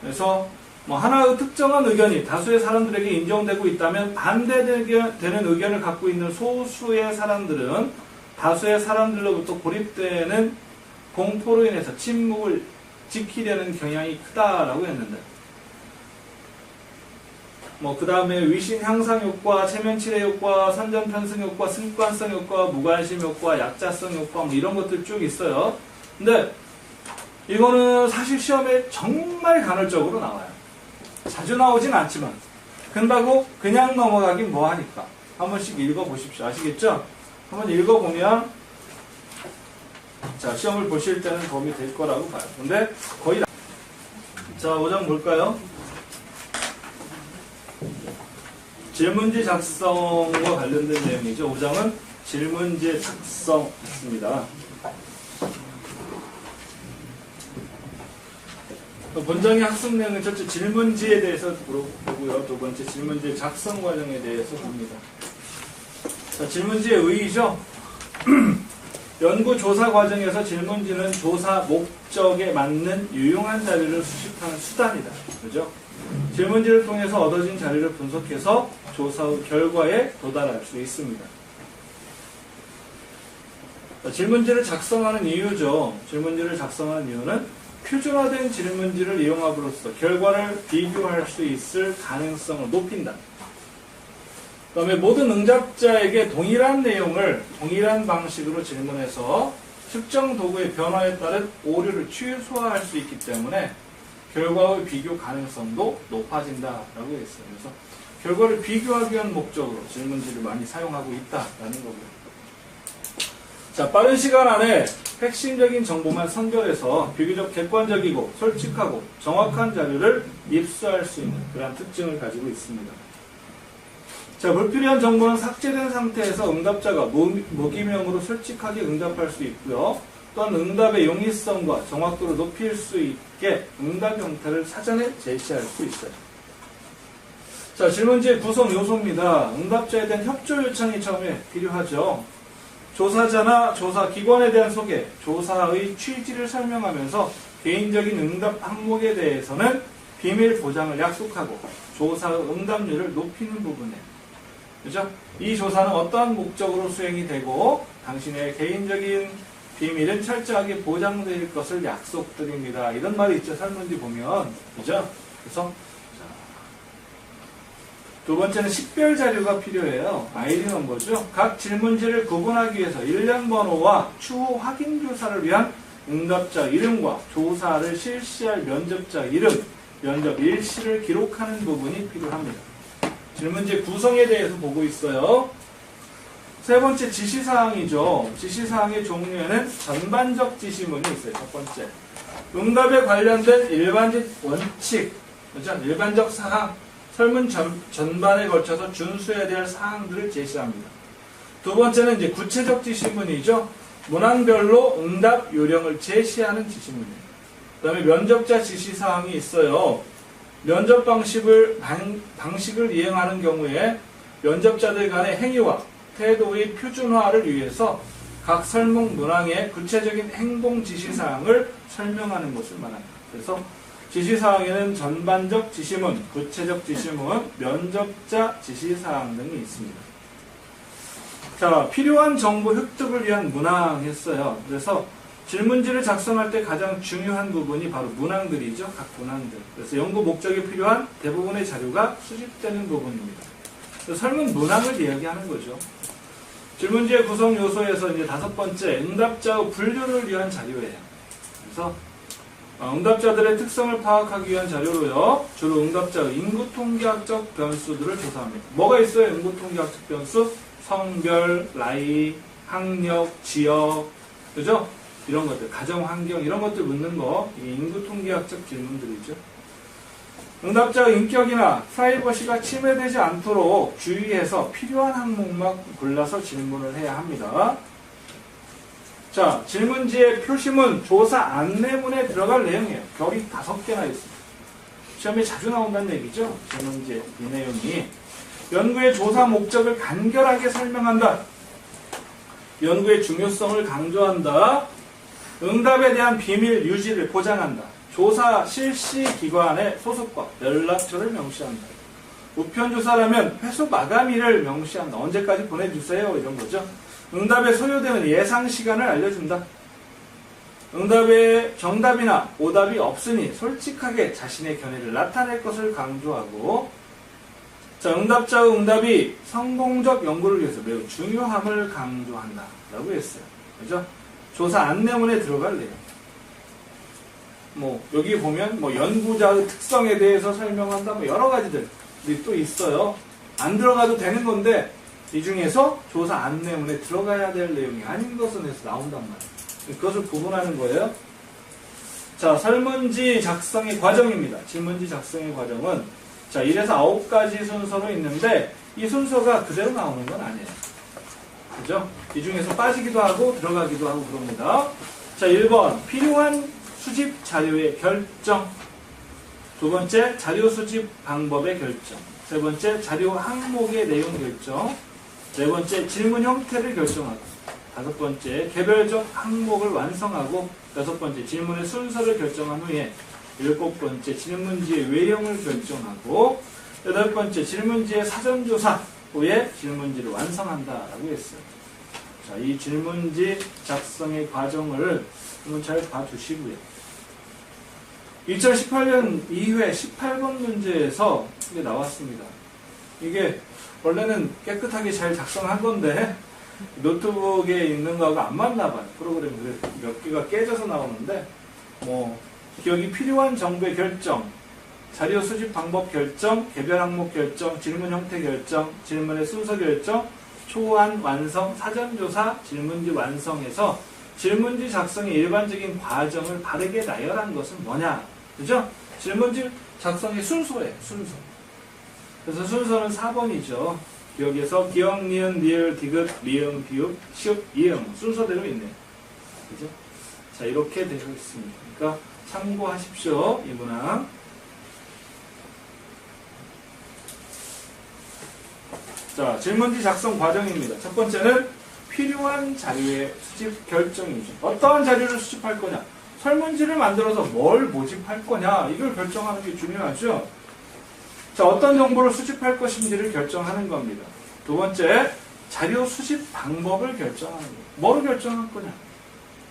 그래서 뭐 하나의 특정한 의견이 다수의 사람들에게 인정되고 있다면 반대되는 의견을 갖고 있는 소수의 사람들은 다수의 사람들로부터 고립되는 공포로 인해서 침묵을 지키려는 경향이 크다라고 했는데 뭐 그 다음에 위신 향상 효과, 체면 치레 효과, 선전 편승 효과, 습관성 효과, 무관심 효과, 약자성 효과 뭐 이런 것들 쭉 있어요. 근데 이거는 사실 시험에 정말 간헐적으로 나와요. 자주 나오진 않지만 근다고 그냥 넘어가긴 뭐하니까 한 번씩 읽어보십시오. 아시겠죠? 한번 읽어보면 자 시험을 보실 때는 도움이 될 거라고 봐요. 근데 거의 자 5장 볼까요? 질문지 작성과 관련된 내용이죠. 5장은 질문지 작성입니다. 본장의 학습 내용은 첫째 질문지에 대해서 보고요. 두 번째 질문지 작성 과정에 대해서 봅니다. 자, 질문지의 의의죠. 연구조사 과정에서 질문지는 조사 목적에 맞는 유용한 자료를 수집하는 수단이다. 그죠? 질문지를 통해서 얻어진 자료를 분석해서 조사 후 결과에 도달할 수 있습니다. 자, 질문지를 작성하는 이유죠. 질문지를 작성하는 이유는 표준화된 질문지를 이용함으로써 결과를 비교할 수 있을 가능성을 높인다. 그 다음에 모든 응답자에게 동일한 내용을 동일한 방식으로 질문해서 특정 도구의 변화에 따른 오류를 최소화할 수 있기 때문에 결과의 비교 가능성도 높아진다라고 했어요. 그래서 결과를 비교하기 위한 목적으로 질문지를 많이 사용하고 있다라는 거고요. 자, 빠른 시간 안에 핵심적인 정보만 선별해서 비교적 객관적이고 솔직하고 정확한 자료를 입수할 수 있는 그런 특징을 가지고 있습니다. 자, 불필요한 정보는 삭제된 상태에서 응답자가 무기명으로 솔직하게 응답할 수 있고요. 또한 응답의 용이성과 정확도를 높일 수 있게 응답 형태를 사전에 제시할 수 있어요. 자, 질문지의 구성 요소입니다. 응답자에 대한 협조 요청이 처음에 필요하죠. 조사자나 조사 기관에 대한 소개, 조사의 취지를 설명하면서 개인적인 응답 항목에 대해서는 비밀 보장을 약속하고 조사의 응답률을 높이는 부분에, 그죠? 이 조사는 어떠한 목적으로 수행이 되고 당신의 개인적인 비밀은 철저하게 보장될 것을 약속드립니다. 이런 말이 있죠. 설문지 보면, 그죠? 그래서 두 번째는 식별 자료가 필요해요. 아이디 넘버죠. 각 질문지를 구분하기 위해서 일련 번호와 추후 확인 조사를 위한 응답자 이름과 조사를 실시할 면접자 이름, 면접 일시를 기록하는 부분이 필요합니다. 질문지 구성에 대해서 보고 있어요. 세 번째 지시사항이죠. 지시사항의 종류에는 전반적 지시문이 있어요. 첫 번째. 응답에 관련된 일반적 원칙, 그렇죠? 일반적 사항, 설문 전반에 걸쳐서 준수해야 될 사항들을 제시합니다. 두 번째는 이제 구체적 지시문이죠. 문항별로 응답 요령을 제시하는 지시문이에요. 그 다음에 면접자 지시사항이 있어요. 면접 방식을 이행하는 경우에 면접자들 간의 행위와 태도의 표준화를 위해서 각 설문 문항의 구체적인 행동 지시사항을 설명하는 것을 말합니다. 그래서 지시사항에는 전반적 지시문, 구체적 지시문, 면접자 지시사항 등이 있습니다. 자, 필요한 정보 획득을 위한 문항 했어요. 그래서 질문지를 작성할 때 가장 중요한 부분이 바로 문항들이죠. 각 문항들. 그래서 연구 목적에 필요한 대부분의 자료가 수집되는 부분입니다. 설문 문항을 이야기하는 거죠. 질문지의 구성 요소에서 이제 다섯 번째, 응답자의 분류를 위한 자료예요. 그래서 응답자들의 특성을 파악하기 위한 자료로요. 주로 응답자의 인구통계학적 변수들을 조사합니다. 뭐가 있어요? 인구통계학적 변수? 성별, 나이, 학력, 지역, 그죠? 이런 것들, 가정환경 이런 것들 묻는 거, 이게 인구통계학적 질문들이죠. 응답자의 인격이나 프라이버시가 침해되지 않도록 주의해서 필요한 항목만 골라서 질문을 해야 합니다. 자, 질문지의 표시문, 조사 안내문에 들어갈 내용이에요. 결이 5개나 있습니다. 시험에 자주 나온다는 얘기죠. 질문지의 이 내용이. 연구의 조사 목적을 간결하게 설명한다. 연구의 중요성을 강조한다. 응답에 대한 비밀 유지를 보장한다. 조사 실시 기관의 소속과 연락처를 명시한다. 우편조사라면 회수 마감일을 명시한다. 언제까지 보내주세요. 이런 거죠. 응답에 소요되는 예상 시간을 알려준다. 응답에 정답이나 오답이 없으니 솔직하게 자신의 견해를 나타낼 것을 강조하고, 자, 응답자의 응답이 성공적 연구를 위해서 매우 중요함을 강조한다. 라고 했어요. 그죠? 조사 안내문에 들어갈 내용. 여기 보면, 연구자의 특성에 대해서 설명한다. 여러 가지들이 또 있어요. 안 들어가도 되는 건데, 이 중에서 조사 안내문에 들어가야 될 내용이 아닌 것은 해서 나온단 말이에요. 그것을 구분하는 거예요. 자, 설문지 작성의 과정입니다. 질문지 작성의 과정은, 자, 1에서 9가지 순서로 있는데, 이 순서가 그대로 나오는 건 아니에요. 그죠? 이 중에서 빠지기도 하고, 들어가기도 하고 그럽니다. 자, 1번. 필요한 수집 자료의 결정. 두 번째, 자료 수집 방법의 결정. 세 번째, 자료 항목의 내용 결정. 네 번째, 질문 형태를 결정하고. 다섯 번째, 개별적 항목을 완성하고. 여섯 번째, 질문의 순서를 결정한 후에. 일곱 번째, 질문지의 외형을 결정하고. 여덟 번째, 질문지의 사전조사 후에 질문지를 완성한다라고 했어요. 자, 이 질문지 작성의 과정을 한번 잘 봐주시고요. 2018년 2회 18번 문제에서 이게 나왔습니다. 이게 원래는 깨끗하게 잘 작성한 건데 노트북에 있는 거하고 안 맞나 봐요. 프로그램이 몇 개가 깨져서 나오는데, 기억이 필요한 정보의 결정, 자료 수집 방법 결정, 개별 항목 결정, 질문 형태 결정, 질문의 순서 결정, 초안 완성, 사전조사, 질문지 완성에서 질문지 작성의 일반적인 과정을 바르게 나열한 것은 뭐냐? 그죠? 질문지 작성의 순서예요, 순서. 그래서 순서는 4번이죠. 여기에서 기억, 니은, 리을, 디귿, 미음, 비읍, 시읍, 이음 순서대로 있네요. 그죠? 자, 이렇게 되어 있습니다. 그러니까 참고하십시오, 이 문항. 자, 질문지 작성 과정입니다. 첫 번째는 필요한 자료의 수집 결정이죠. 어떠한 자료를 수집할 거냐? 설문지를 만들어서 뭘 모집할 거냐? 이걸 결정하는 게 중요하죠. 자, 어떤 정보를 수집할 것인지를 결정하는 겁니다. 두 번째, 자료 수집 방법을 결정하는 거예요. 뭐로 결정할 거냐?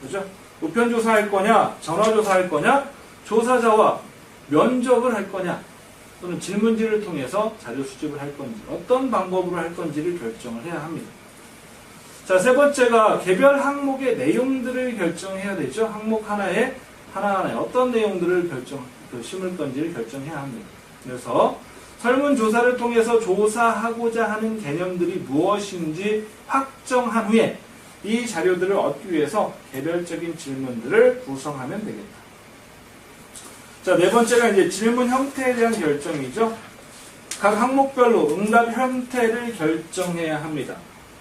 그죠? 우편조사할 거냐? 전화조사할 거냐? 조사자와 면접을 할 거냐? 또는 질문지를 통해서 자료 수집을 할 건지, 어떤 방법으로 할 건지를 결정을 해야 합니다. 자, 세 번째가 개별 항목의 내용들을 결정해야 되죠. 항목 하나에 하나하나에 어떤 내용들을 심을 건지를 결정해야 합니다. 그래서 설문조사를 통해서 조사하고자 하는 개념들이 무엇인지 확정한 후에 이 자료들을 얻기 위해서 개별적인 질문들을 구성하면 되겠다. 자, 네 번째가 이제 질문 형태에 대한 결정이죠. 각 항목별로 응답 형태를 결정해야 합니다.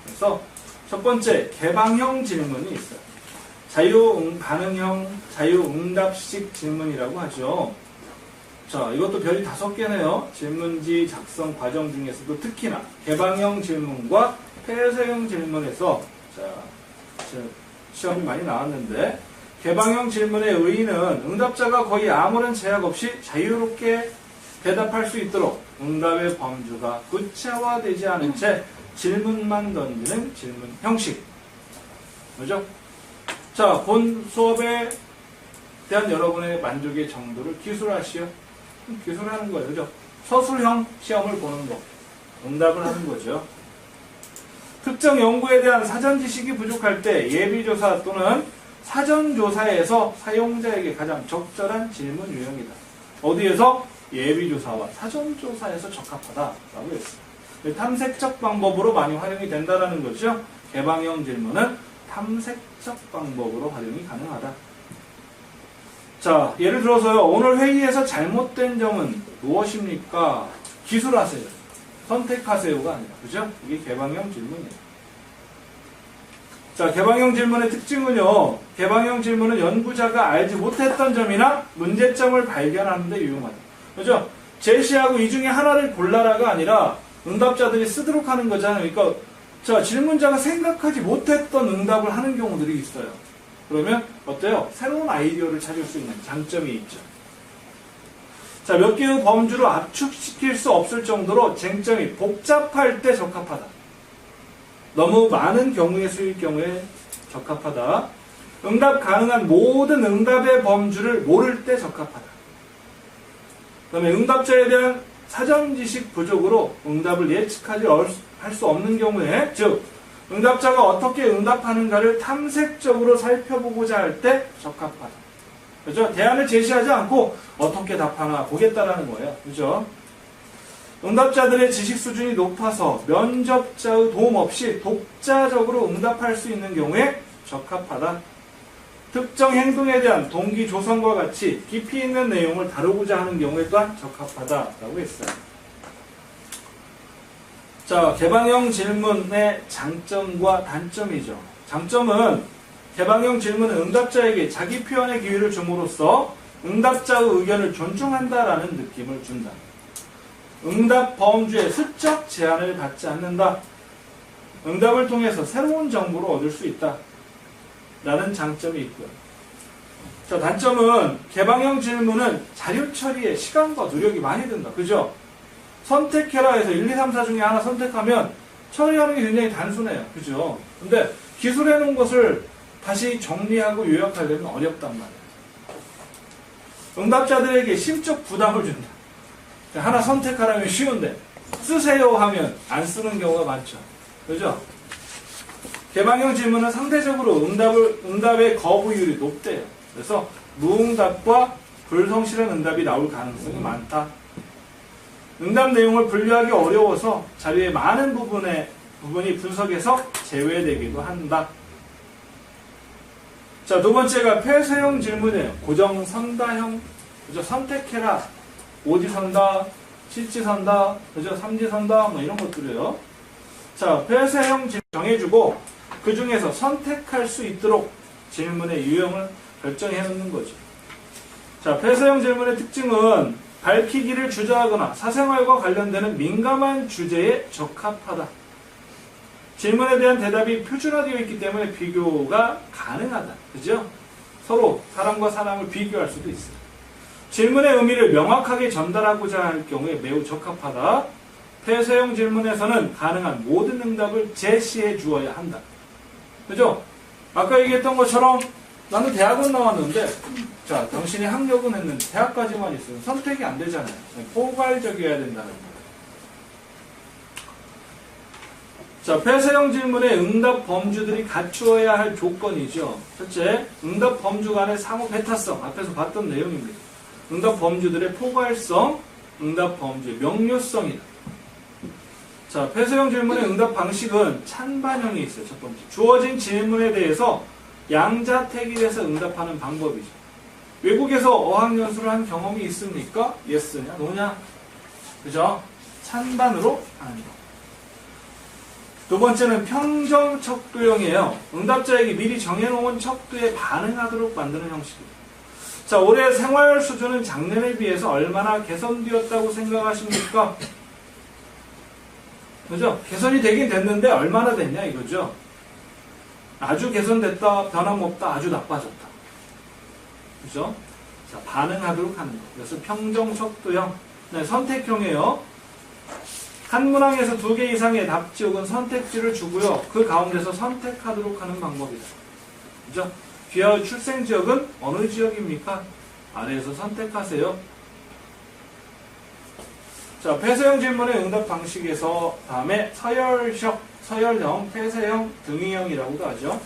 그래서 첫 번째, 개방형 질문이 있어요. 반응형, 자유응답식 질문이라고 하죠. 자, 이것도 별이 5개네요. 질문지 작성 과정 중에서도 특히나 개방형 질문과 폐쇄형 질문에서 시험이 많이 나왔는데, 개방형 질문의 의의는 응답자가 거의 아무런 제약 없이 자유롭게 대답할 수 있도록 응답의 범주가 구체화되지 않은 채 질문만 던지는 질문 형식. 그죠? 자, 본 수업에 대한 여러분의 만족의 정도를 기술하시오. 기술하는 거예요. 그죠? 서술형 시험을 보는 거. 응답을 하는 거죠. 특정 연구에 대한 사전 지식이 부족할 때 예비조사 또는 사전조사에서 사용자에게 가장 적절한 질문 유형이다. 어디에서? 예비조사와 사전조사에서 적합하다라고 했어요. 탐색적 방법으로 많이 활용이 된다는 거죠. 개방형 질문은 탐색적 방법으로 활용이 가능하다. 자, 예를 들어서요. 오늘 회의에서 잘못된 점은 무엇입니까? 기술하세요. 선택하세요가 아니라. 그죠? 이게 개방형 질문이에요. 자, 개방형 질문의 특징은요. 개방형 질문은 연구자가 알지 못했던 점이나 문제점을 발견하는 데 유용하다. 그죠? 제시하고 이 중에 하나를 골라라가 아니라 응답자들이 쓰도록 하는 거잖아요. 그러니까 자, 질문자가 생각하지 못했던 응답을 하는 경우들이 있어요. 그러면 어때요? 새로운 아이디어를 찾을 수 있는 장점이 있죠. 자, 몇 개의 범주로 압축시킬 수 없을 정도로 쟁점이 복잡할 때 적합하다. 너무 많은 경우의 수일 경우에 적합하다. 응답 가능한 모든 응답의 범주를 모를 때 적합하다. 그 다음에 응답자에 대한 사전 지식 부족으로 응답을 예측하지 할 수 없는 경우에, 즉 응답자가 어떻게 응답하는가를 탐색적으로 살펴보고자 할 때 적합하다. 그죠? 대안을 제시하지 않고 어떻게 답하나 보겠다라는 거예요. 그죠? 응답자들의 지식 수준이 높아서 면접자의 도움 없이 독자적으로 응답할 수 있는 경우에 적합하다. 특정 행동에 대한 동기 조성과 같이 깊이 있는 내용을 다루고자 하는 경우에 또한 적합하다라고 했어요. 자, 개방형 질문의 장점과 단점이죠. 장점은 개방형 질문은 응답자에게 자기 표현의 기회를 줌으로써 응답자의 의견을 존중한다라는 느낌을 준다. 응답 범주에 수적 제한을 받지 않는다. 응답을 통해서 새로운 정보를 얻을 수 있다. 라는 장점이 있고요. 자, 단점은 개방형 질문은 자료 처리에 시간과 노력이 많이 든다. 그죠? 선택해라 해서 1, 2, 3, 4 중에 하나 선택하면 처리하는 게 굉장히 단순해요. 그죠? 근데 기술해 놓은 것을 다시 정리하고 요약하려면 어렵단 말이에요. 응답자들에게 심적 부담을 준다. 하나 선택하라면 쉬운데 쓰세요 하면 안 쓰는 경우가 많죠. 그죠? 개방형 질문은 상대적으로 응답의 거부율이 높대요. 그래서 무응답과 불성실한 응답이 나올 가능성이 많다. 응답 내용을 분류하기 어려워서 자료의 많은 부분이 분석에서 제외되기도 한다. 자, 두 번째가 폐쇄형 질문이에요. 고정 선다형. 그죠? 선택해라. 오지선다, 실지선다, 그죠? 삼지선다, 뭐 이런 것들이에요. 자, 폐쇄형 질문 정해주고 그 중에서 선택할 수 있도록 질문의 유형을 결정해 놓는 거죠. 자, 폐쇄형 질문의 특징은 밝히기를 주저하거나 사생활과 관련되는 민감한 주제에 적합하다. 질문에 대한 대답이 표준화되어 있기 때문에 비교가 가능하다. 그죠? 서로 사람과 사람을 비교할 수도 있어요. 질문의 의미를 명확하게 전달하고자 할 경우에 매우 적합하다. 폐쇄형 질문에서는 가능한 모든 응답을 제시해 주어야 한다. 그죠? 아까 얘기했던 것처럼 나는 대학원 나왔는데, 자, 당신이 학력은 했는데 대학까지만 있으면 선택이 안 되잖아요. 포괄적이어야 된다는 거예요. 자, 폐쇄형 질문의 응답 범주들이 갖추어야 할 조건이죠. 첫째, 응답 범주 간의 상호 배타성. 앞에서 봤던 내용입니다. 응답 범주들의 포괄성, 응답 범주의 명료성이다. 자, 폐쇄형 질문의 응답 방식은 찬반형이 있어요. 첫 번째, 주어진 질문에 대해서 양자택일해서 응답하는 방법이죠. 외국에서 어학연수를 한 경험이 있습니까? 예스냐, 노냐? 그죠? 찬반으로 하는 거. 두 번째는 평정 척도형이에요. 응답자에게 미리 정해놓은 척도에 반응하도록 만드는 형식입니다. 자, 올해 생활 수준은 작년에 비해서 얼마나 개선되었다고 생각하십니까? 그죠? 개선이 되긴 됐는데 얼마나 됐냐 이거죠. 아주 개선됐다, 변함없다, 아주 나빠졌다. 그죠? 자, 반응하도록 하는 거. 그래서 평정 척도형. 네, 선택형이에요. 한 문항에서 2개 이상의 답지 혹은 선택지를 주고요. 그 가운데서 선택하도록 하는 방법이다. 그죠? 귀하의 출생 지역은 어느 지역입니까? 아래에서 선택하세요. 자, 폐쇄형 질문의 응답 방식에서 다음에 서열형, 폐쇄형, 등위형이라고도 하죠.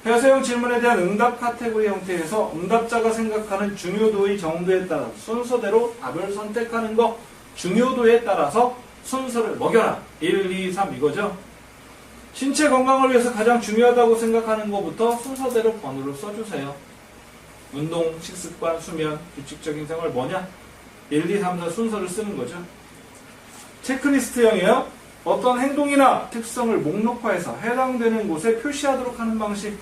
폐쇄형 질문에 대한 응답 카테고리 형태에서 응답자가 생각하는 중요도의 정도에 따라 순서대로 답을 선택하는 거, 중요도에 따라서 순서를 먹여라. 1, 2, 3 이거죠. 신체 건강을 위해서 가장 중요하다고 생각하는 것부터 순서대로 번호를 써주세요. 운동, 식습관, 수면, 규칙적인 생활 뭐냐? 1, 2, 3, 4 순서를 쓰는 거죠. 체크리스트형이에요. 어떤 행동이나 특성을 목록화해서 해당되는 곳에 표시하도록 하는 방식.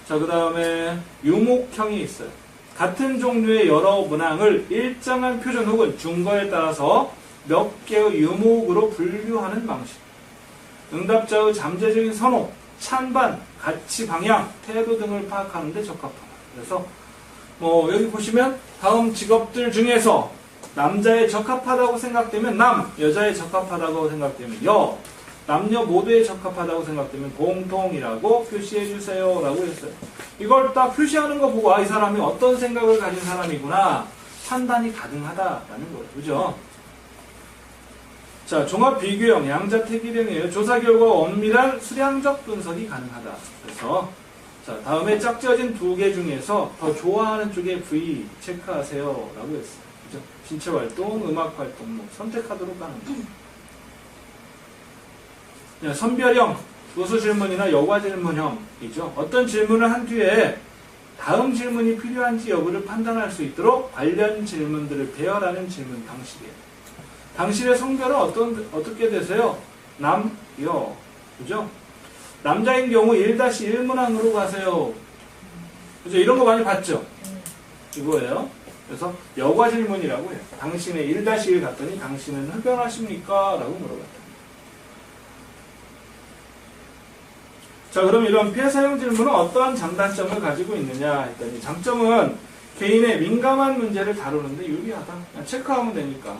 자, 그 다음에 유목형이 있어요. 같은 종류의 여러 문항을 일정한 표준 혹은 준거에 따라서 몇 개의 유목으로 분류하는 방식. 응답자의 잠재적인 선호, 찬반, 가치 방향, 태도 등을 파악하는 데 적합하다. 그래서 여기 보시면 다음 직업들 중에서 남자에 적합하다고 생각되면 남, 여자에 적합하다고 생각되면 여, 남녀 모두에 적합하다고 생각되면 공통이라고 표시해 주세요 라고 했어요. 이걸 딱 표시하는 거 보고 이 사람이 어떤 생각을 가진 사람이구나 판단이 가능하다라는 거예요. 그죠? 자, 종합 비교형, 양자택일형이에요. 조사 결과 엄밀한 수량적 분석이 가능하다. 그래서 자, 다음에 짝지어진 2개 중에서 더 좋아하는 쪽에 V 체크하세요 라고 했어요. 그죠? 신체활동, 음악활동 선택하도록 하는 거예요. 선별형, 도수 질문이나 여과 질문형이죠. 어떤 질문을 한 뒤에 다음 질문이 필요한지 여부를 판단할 수 있도록 관련 질문들을 배열하는 질문 방식이에요. 당신의 성별은 어떻게 되세요? 남, 여. 그죠? 남자인 경우 1-1 문항으로 가세요. 그죠? 이런 거 많이 봤죠? 이거예요. 그래서 여과 질문이라고 해요. 당신의 1-1 갔더니 당신은 흡연하십니까? 라고 물어봤다. 자, 그럼 이런 폐쇄형 질문은 어떠한 장단점을 가지고 있느냐 했더니 장점은 개인의 민감한 문제를 다루는데 유리하다. 그냥 체크하면 되니까.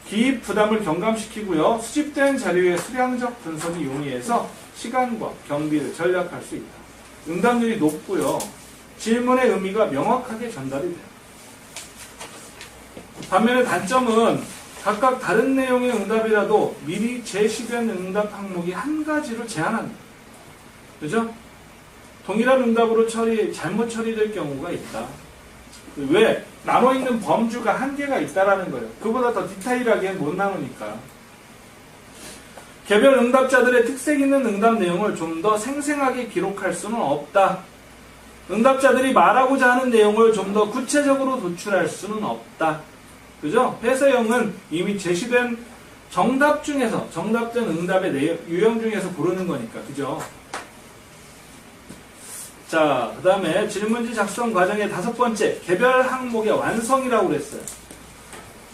기입 부담을 경감시키고요. 수집된 자료의 수량적 분석이 용이해서 시간과 경비를 절약할 수 있다. 응답률이 높고요. 질문의 의미가 명확하게 전달이 돼요. 반면에 단점은 각각 다른 내용의 응답이라도 미리 제시된 응답 항목이 한 가지로 제한한다. 그죠? 동일한 응답으로 잘못 처리될 경우가 있다. 왜? 나눠있는 범주가 한계가 있다라는 거예요. 그보다 더 디테일하게 못 나누니까. 개별 응답자들의 특색 있는 응답 내용을 좀 더 생생하게 기록할 수는 없다. 응답자들이 말하고자 하는 내용을 좀 더 구체적으로 도출할 수는 없다. 그죠? 폐쇄형은 이미 제시된 정답 중에서, 정답된 응답의 유형 중에서 고르는 거니까. 그죠? 자, 그 다음에 질문지 작성 과정의 5번째, 개별 항목의 완성이라고 그랬어요.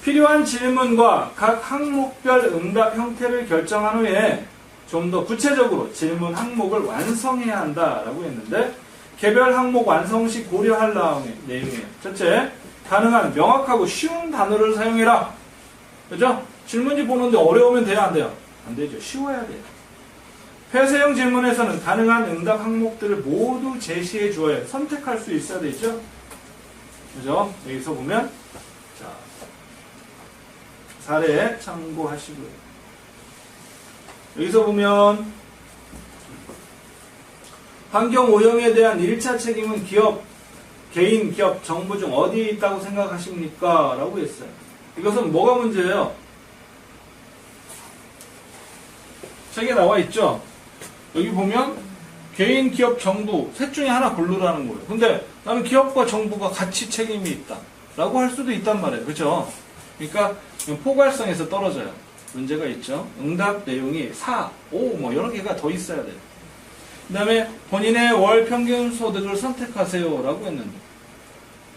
필요한 질문과 각 항목별 응답 형태를 결정한 후에 좀 더 구체적으로 질문 항목을 완성해야 한다라고 했는데, 개별 항목 완성 시 고려할 내용이에요. 첫째, 가능한 명확하고 쉬운 단어를 사용해라. 그죠? 질문지 보는데 어려우면 돼요, 안 돼요? 안 되죠. 쉬워야 돼요. 폐쇄형 질문에서는 가능한 응답 항목들을 모두 제시해 주어야 선택할 수 있어야 되죠. 그죠? 여기서 보면, 자, 사례 참고하시고요. 여기서 보면, 환경 오염에 대한 1차 책임은 개인, 기업, 정부 중 어디에 있다고 생각하십니까? 라고 했어요. 이것은 뭐가 문제예요? 책에 나와 있죠? 여기 보면 개인, 기업, 정부 셋 중에 하나 고르라는 거예요. 근데 나는 기업과 정부가 같이 책임이 있다 라고 할 수도 있단 말이에요. 그렇죠? 그러니까 포괄성에서 떨어져요. 문제가 있죠. 응답 내용이 4, 5 뭐 여러 개가 더 있어야 돼요. 그 다음에 본인의 월 평균 소득을 선택하세요 라고 했는데,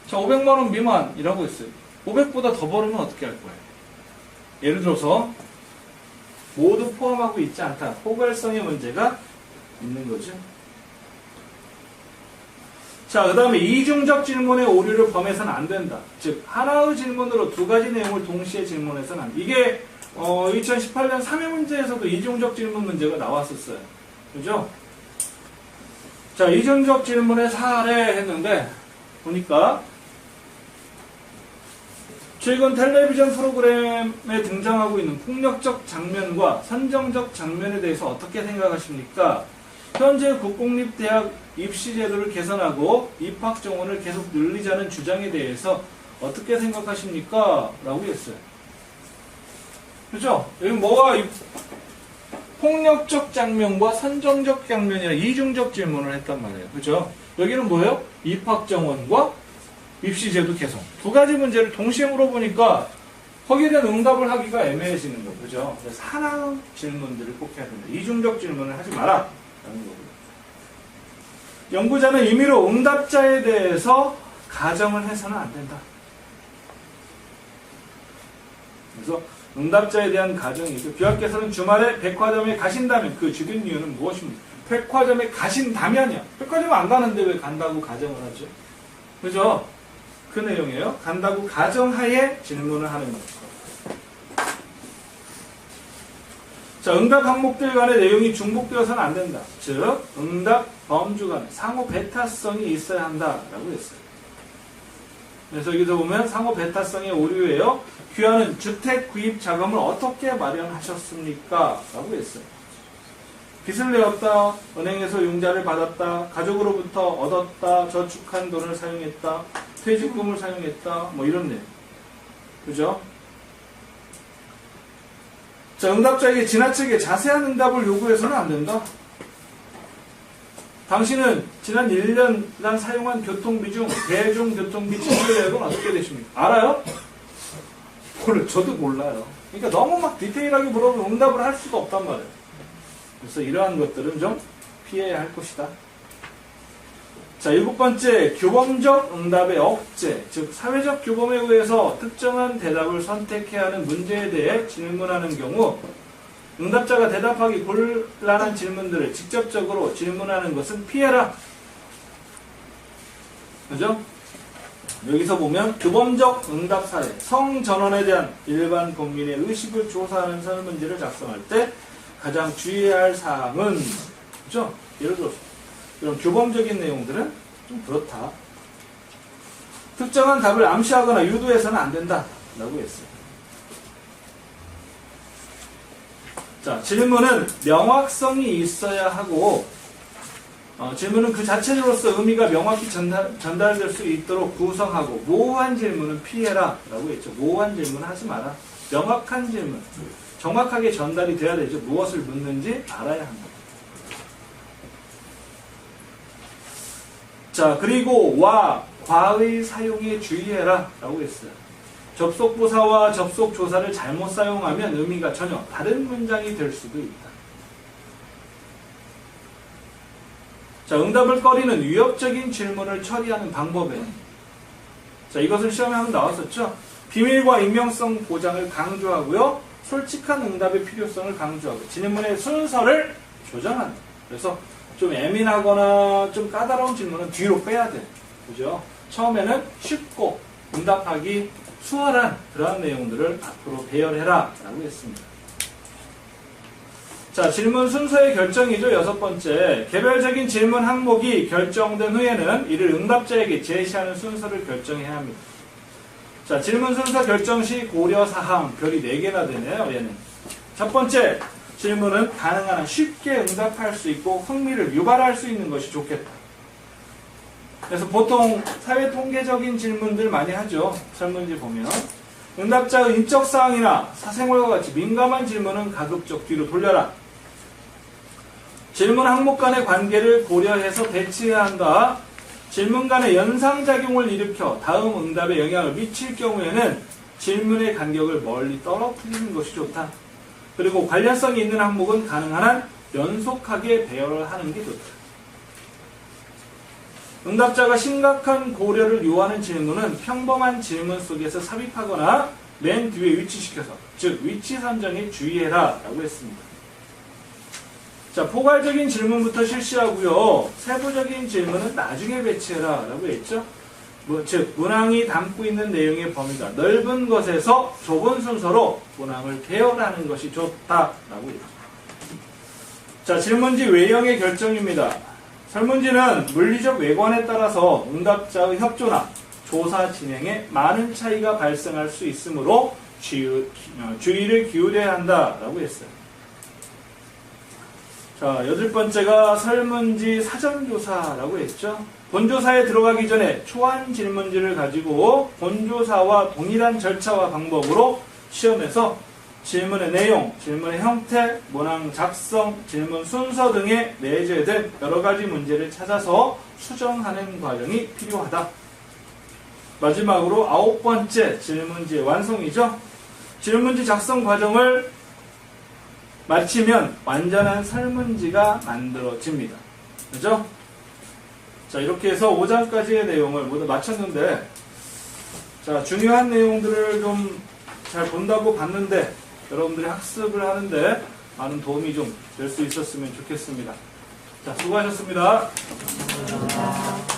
자, 500만원 미만이라고 했어요. 500보다 더 벌으면 어떻게 할 거예요? 예를 들어서 모두 포함하고 있지 않다. 포괄성의 문제가 있는 거죠. 자, 그 다음에 이중적 질문의 오류를 범해서는 안 된다. 즉, 하나의 질문으로 두 가지 내용을 동시에 질문해서는 안 돼. 이게 2018년 3회 문제에서도 이중적 질문 문제가 나왔었어요. 그죠? 자, 이중적 질문의 사례 했는데 보니까 최근 텔레비전 프로그램에 등장하고 있는 폭력적 장면과 선정적 장면에 대해서 어떻게 생각하십니까? 현재 국공립대학 입시제도를 개선하고 입학 정원을 계속 늘리자는 주장에 대해서 어떻게 생각하십니까? 라고 했어요. 그죠? 여기 뭐가 폭력적 장면과 선정적 장면이라 이중적 질문을 했단 말이에요. 그죠? 여기는 뭐예요? 입학 정원과 입시제도 개선. 두 가지 문제를 동시에 물어보니까 거기에 대한 응답을 하기가 애매해지는 거죠. 그죠? 그래서 하나 질문들을 꼭 해야 된다. 이중적 질문을 하지 마라. 라는 거고요. 연구자는 임의로 응답자에 대해서 가정을 해서는 안 된다. 그래서 응답자에 대한 가정이죠. 교학께서는 주말에 백화점에 가신다면 그 주된 이유는 무엇입니까? 백화점에 가신다면이야. 백화점에 안 가는데 왜 간다고 가정을 하죠? 그죠? 그 내용이에요. 간다고 가정하에 질문을 하는 거죠. 자, 응답 항목들 간의 내용이 중복되어서는 안 된다. 즉, 응답 범주 간에 상호 배타성이 있어야 한다라고 했어요. 그래서 여기서 보면 상호 배타성의 오류예요. 귀하는 주택 구입 자금을 어떻게 마련하셨습니까? 라고 했어요. 빚을 내었다, 은행에서 융자를 받았다, 가족으로부터 얻었다, 저축한 돈을 사용했다, 퇴직금을 사용했다, 뭐 이런 내용. 그죠? 자, 응답자에게 지나치게 자세한 응답을 요구해서는 안 된다. 당신은 지난 1년간 사용한 교통비 중 대중교통비 지출액은 어떻게 되십니까? 알아요? 몰라요. 저도 몰라요. 그러니까 너무 막 디테일하게 물어보면 응답을 할 수가 없단 말이에요. 그래서 이러한 것들은 좀 피해야 할 것이다. 자, 7번째, 교범적 응답의 억제, 즉 사회적 규범에 의해서 특정한 대답을 선택해야 하는 문제에 대해 질문하는 경우 응답자가 대답하기 곤란한 질문들을 직접적으로 질문하는 것은 피해라. 그죠? 여기서 보면 규범적 응답 사례, 성전환에 대한 일반 국민의 의식을 조사하는 설문지를 작성할 때 가장 주의해야 할 사항은, 그죠? 예를 들어서 이런 규범적인 내용들은 좀 그렇다. 특정한 답을 암시하거나 유도해서는 안 된다 라고 했어요. 자, 질문은 명확성이 있어야 하고, 질문은 그 자체로서 의미가 명확히 전달될 수 있도록 구성하고, 모호한 질문은 피해라 라고 했죠. 모호한 질문 하지 마라. 명확한 질문, 정확하게 전달이 돼야 되죠. 무엇을 묻는지 알아야 합니다. 자, 그리고 와, 과의 사용에 주의해라 라고 했어요. 접속부사와 접속조사를 잘못 사용하면 의미가 전혀 다른 문장이 될 수도 있다. 자, 응답을 꺼리는 위협적인 질문을 처리하는 방법에, 자, 이것을 시험에 한번 나왔었죠. 비밀과 익명성 보장을 강조하고요. 솔직한 응답의 필요성을 강조하고 질문의 순서를 조정한다. 그래서 좀 예민하거나 좀 까다로운 질문은 뒤로 빼야 돼. 그죠? 처음에는 쉽고 응답하기 수월한 그러한 내용들을 앞으로 배열해라 라고 했습니다. 자, 질문 순서의 결정이죠. 6번째. 개별적인 질문 항목이 결정된 후에는 이를 응답자에게 제시하는 순서를 결정해야 합니다. 자, 질문 순서 결정 시 고려사항 별이 4개나 되네요. 얘는. 첫 번째, 질문은 가능한 한 쉽게 응답할 수 있고 흥미를 유발할 수 있는 것이 좋겠다. 그래서 보통 사회 통계적인 질문들 많이 하죠. 설문지 보면. 응답자의 인적사항이나 사생활과 같이 민감한 질문은 가급적 뒤로 돌려라. 질문 항목 간의 관계를 고려해서 배치해야 한다. 질문 간의 연상작용을 일으켜 다음 응답에 영향을 미칠 경우에는 질문의 간격을 멀리 떨어뜨리는 것이 좋다. 그리고 관련성이 있는 항목은 가능한 한 연속하게 배열을 하는 게 좋다. 응답자가 심각한 고려를 요하는 질문은 평범한 질문 속에서 삽입하거나 맨 뒤에 위치시켜서, 즉 위치 선정에 주의해라 라고 했습니다. 자, 포괄적인 질문부터 실시하고요. 세부적인 질문은 나중에 배치해라 라고 했죠. 즉 문항이 담고 있는 내용의 범위가 넓은 것에서 좁은 순서로 문항을 배열하는 것이 좋다라고 했죠. 자, 질문지 외형의 결정입니다. 설문지는 물리적 외관에 따라서 응답자의 협조나 조사 진행에 많은 차이가 발생할 수 있으므로 주의를 기울여야 한다라고 했어요. 자, 8번째가 설문지 사전조사라고 했죠. 본조사에 들어가기 전에 초안 질문지를 가지고 본조사와 동일한 절차와 방법으로 시험에서 질문의 내용, 질문의 형태, 문항 작성, 질문 순서 등에 내재된 여러 가지 문제를 찾아서 수정하는 과정이 필요하다. 마지막으로 9번째 질문지의 완성이죠. 질문지 작성 과정을 마치면 완전한 설문지가 만들어집니다. 그죠? 자, 이렇게 해서 5장까지의 내용을 모두 마쳤는데, 자, 중요한 내용들을 좀 잘 본다고 봤는데, 여러분들이 학습을 하는데 많은 도움이 좀 될 수 있었으면 좋겠습니다. 자, 수고하셨습니다. 감사합니다.